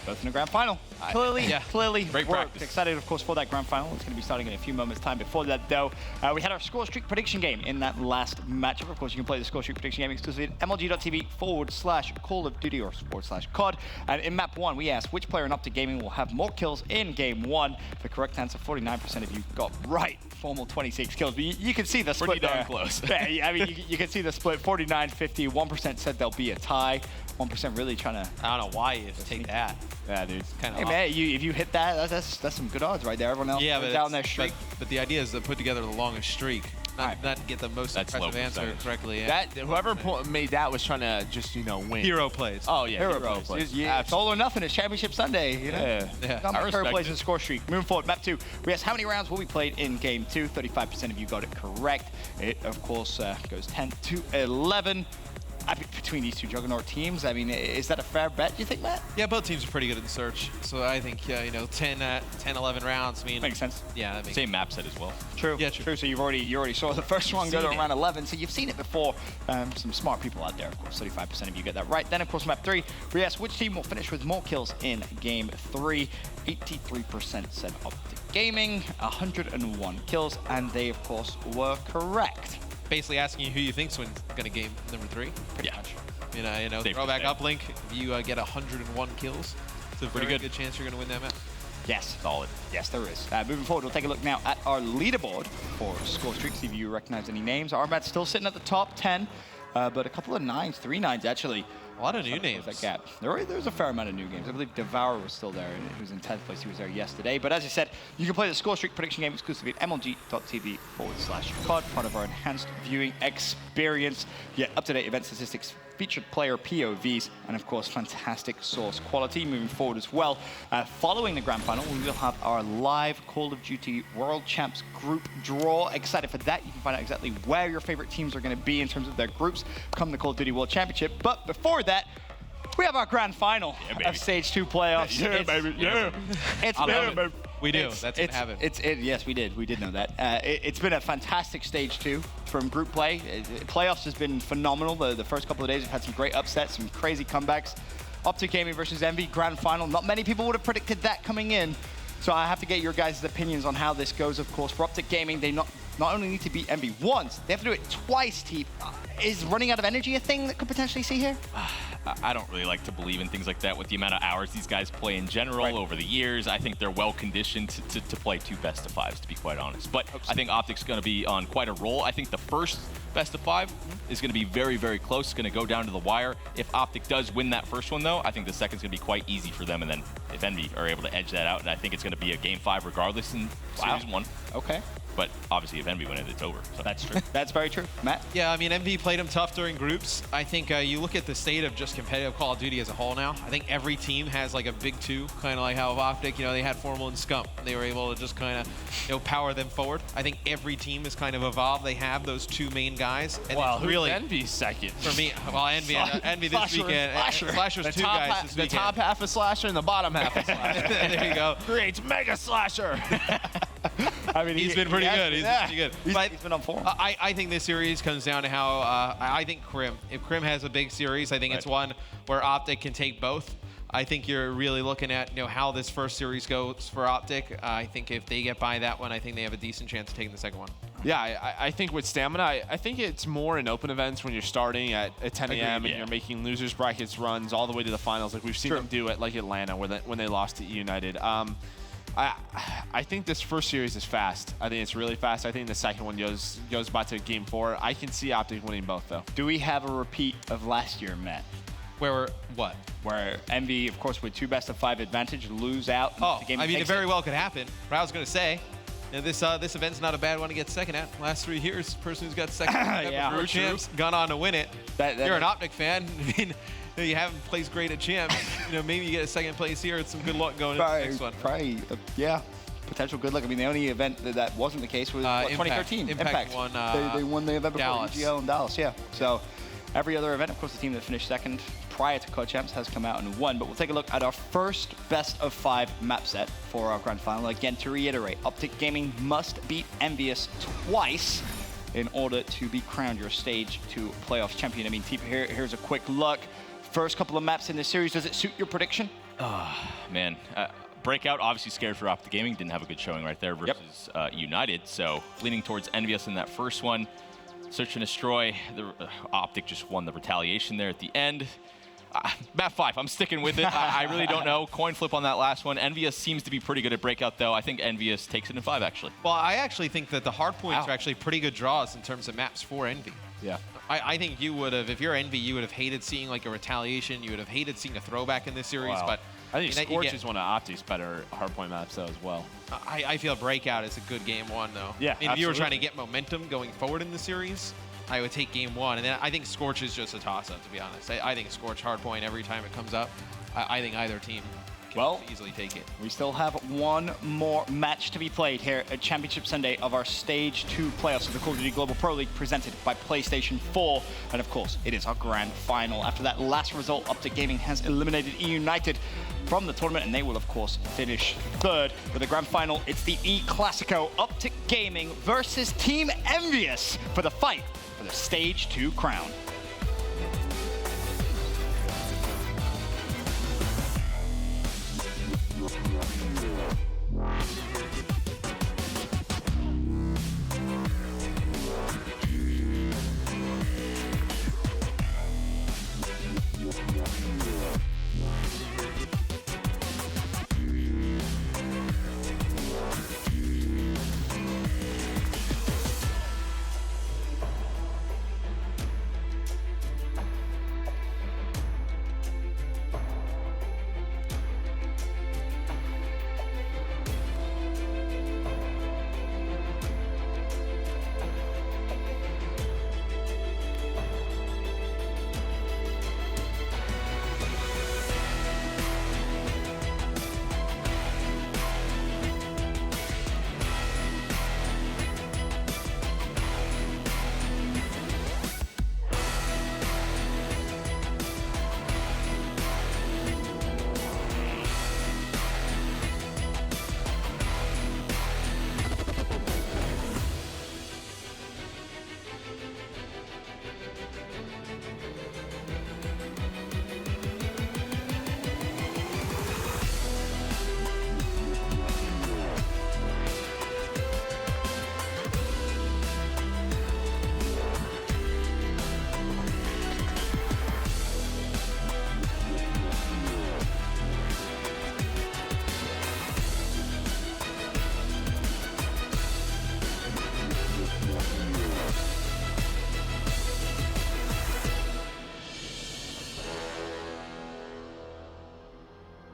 Both in the grand final. Clearly Great practice. Excited, of course, for that grand final. It's going to be starting in a few moments' time. Before that, though, we had our score streak prediction game in that last matchup. Of course, you can play the score streak prediction game exclusively at mlg.tv/Call of Duty or /COD. And in map 1, we asked which player in OpTic Gaming will have more kills in game 1. The correct answer, 49% of you got right. Formal 26 kills. But you can see the split pretty darn there. close. Yeah, I mean, you can see the split. 49-50. 1% said there'll be a tie. 1% really trying to. I don't know why you take that. Yeah, dude. Hey man, if you hit that, that's some good odds right there. Everyone else is down their streak. But the idea is to put together the longest streak, not get the most impressive answer correctly. Yeah. Whoever made that was trying to just win. Hero plays. Oh yeah, hero plays. It's all or nothing. It's Championship Sunday. You know? Yeah. Hero plays and score streak. Moving forward, map 2. We asked how many rounds will be played in game 2. 35% of you got it correct. It of course goes 10-11. Between these two juggernaut teams, I mean, is that a fair bet, do you think, Matt? Yeah, both teams are pretty good in search. So I think, 10, 11 rounds. I mean, makes sense. Yeah, that makes same map set as well. True. Yeah, true. So you already saw the first one go to around 11. So you've seen it before. Some smart people out there, of course. 35% of you get that right. Then, of course, map 3. We asked which team will finish with more kills in game 3. 83% said OpTic Gaming, 101 kills, and they, of course, were correct. basically asking you who you think's going to game number 3. Pretty much. You know, Safe throwback to say. Uplink. If you get 101 kills, it's a Pretty very good. good chance you're going to win that match. Yes. Solid. Yes, there is. Moving forward, we'll take a look now at our leaderboard for score streak, see if you recognize any names. Armad's still sitting at the top 10, but a couple of 9s, 3 9s actually. A lot of new names. That gap. There's a fair amount of new games. I believe Devour was still there, and he was in 10th place. He was there yesterday. But as I said, you can play the score streak prediction game exclusively at mlg.tv/pod, part of our enhanced viewing experience. Get up-to-date event statistics, featured player POVs, and of course, fantastic source quality moving forward as well. Following the grand final, we will have our live Call of Duty World Champs group draw. Excited for that. You can find out exactly where your favorite teams are going to be in terms of their groups come the Call of Duty World Championship. But before that, we have our grand final of Stage 2 playoffs. Yeah, baby. Yeah. It's baby. We do. That's what happened. Yes, we did. We did know that. It's been a fantastic Stage 2 from group play. Playoffs has been phenomenal. The first couple of days, we've had some great upsets, some crazy comebacks. OpTic Gaming versus Envy, grand final. Not many people would have predicted that coming in. So I have to get your guys' opinions on how this goes, of course. For OpTic Gaming, they not only need to beat Envy once, they have to do it twice, Teep. Is running out of energy a thing that could potentially see here? I don't really like to believe in things like that with the amount of hours these guys play in general over the years. I think they're well conditioned to play 2 best-of-5s, to be quite honest. But I think OpTic's going to be on quite a roll. I think the first best-of-5 is going to be very, very close. It's going to go down to the wire. If OpTic does win that first one, though, I think the second's going to be quite easy for them. And then if Envy are able to edge that out, and I think it's going to be a Game 5 regardless in Series 1. Okay. But obviously, if Envy win it, it's over. So. That's true. That's very true. Matt? Yeah, I mean, Envy played them tough during groups. I think you look at the state of just competitive Call of Duty as a whole now. I think every team has like a big 2, kind of like how OpTic, they had Formal and Scump. They were able to just kind of, power them forward. I think every team has kind of evolved. They have those 2 main guys. And Wow, really Envy's second? For me, well, Envy this weekend. Slasher's 2 guys this weekend. The top half is Slasher and the bottom half is Slasher. There you go. Creates Mega Slasher. I mean, he's been pretty good. He's been pretty good. He's been on form. I think this series comes down to how I think if Crim has a big series, I think it's one where OpTic can take both. I think you're really looking at how this first series goes for OpTic. I think if they get by that one, I think they have a decent chance of taking the second one. Yeah, I think with Stamina, I think it's more in open events when you're starting at 10 a.m. and you're making losers brackets runs all the way to the finals, like we've seen them do at like Atlanta when they lost to eUnited. I think this first series is fast. I think it's really fast. I think the second one goes by to Game 4. I can see OpTic winning both, though. Do we have a repeat of last year, Matt? Where what? Where Envy, of course, with 2 best-of-5 advantage, lose out. Oh, the game I mean, it very well could happen. What I was going to say, this event's not a bad one to get second at. Last 3 years, person who's got second ever champs gone on to win it. You're an OpTic fan. I mean, you haven't placed great at champs. Maybe you get a second place here. It's some good luck going into the next one. Probably, yeah. Potential good luck. I mean, the only event that wasn't the case was 2013. Impact won. They won the event before Dallas. EGL in Dallas. Yeah. So every other event, of course, the team that finished second prior to co-champs has come out and won. But we'll take a look at our first best-of-5 map set for our grand final. Again, to reiterate, OpTic Gaming must beat Envious twice in order to be crowned your Stage 2 playoffs champion. I mean, here's a quick look. First couple of maps in this series, does it suit your prediction? Man. Breakout, obviously scared for OpTic Gaming. Didn't have a good showing right there versus United. So leaning towards Envious in that first one. Search and Destroy. OpTic just won the retaliation there at the end. Map 5, I'm sticking with it. I really don't know. Coin flip on that last one. Envious seems to be pretty good at Breakout, though. I think Envious takes it in 5, actually. Well, I actually think that the hardpoints are actually pretty good draws in terms of maps for Envy. Yeah. I think you would have, if you're Envy, you would have hated seeing like a retaliation. You would have hated seeing a throwback in this series. But I think Scorch is one of OpTic's better hardpoint maps, though, as well. I feel Breakout is a good game 1, though. Yeah, I mean, if you were trying to get momentum going forward in the series, I would take game 1. And then I think Scorch is just a toss-up, to be honest. I think Scorch hardpoint every time it comes up. I think either team can easily take it. We still have one more match to be played here at Championship Sunday of our Stage 2 playoffs of the Call of Duty Global Pro League presented by PlayStation 4. And of course, it is our grand final. After that last result, OpTic Gaming has eliminated eUnited from the tournament, and they will, of course, finish 3rd. For the grand final, it's the E-Classico, OpTic Gaming versus Team Envious for the fight for the Stage 2 crown.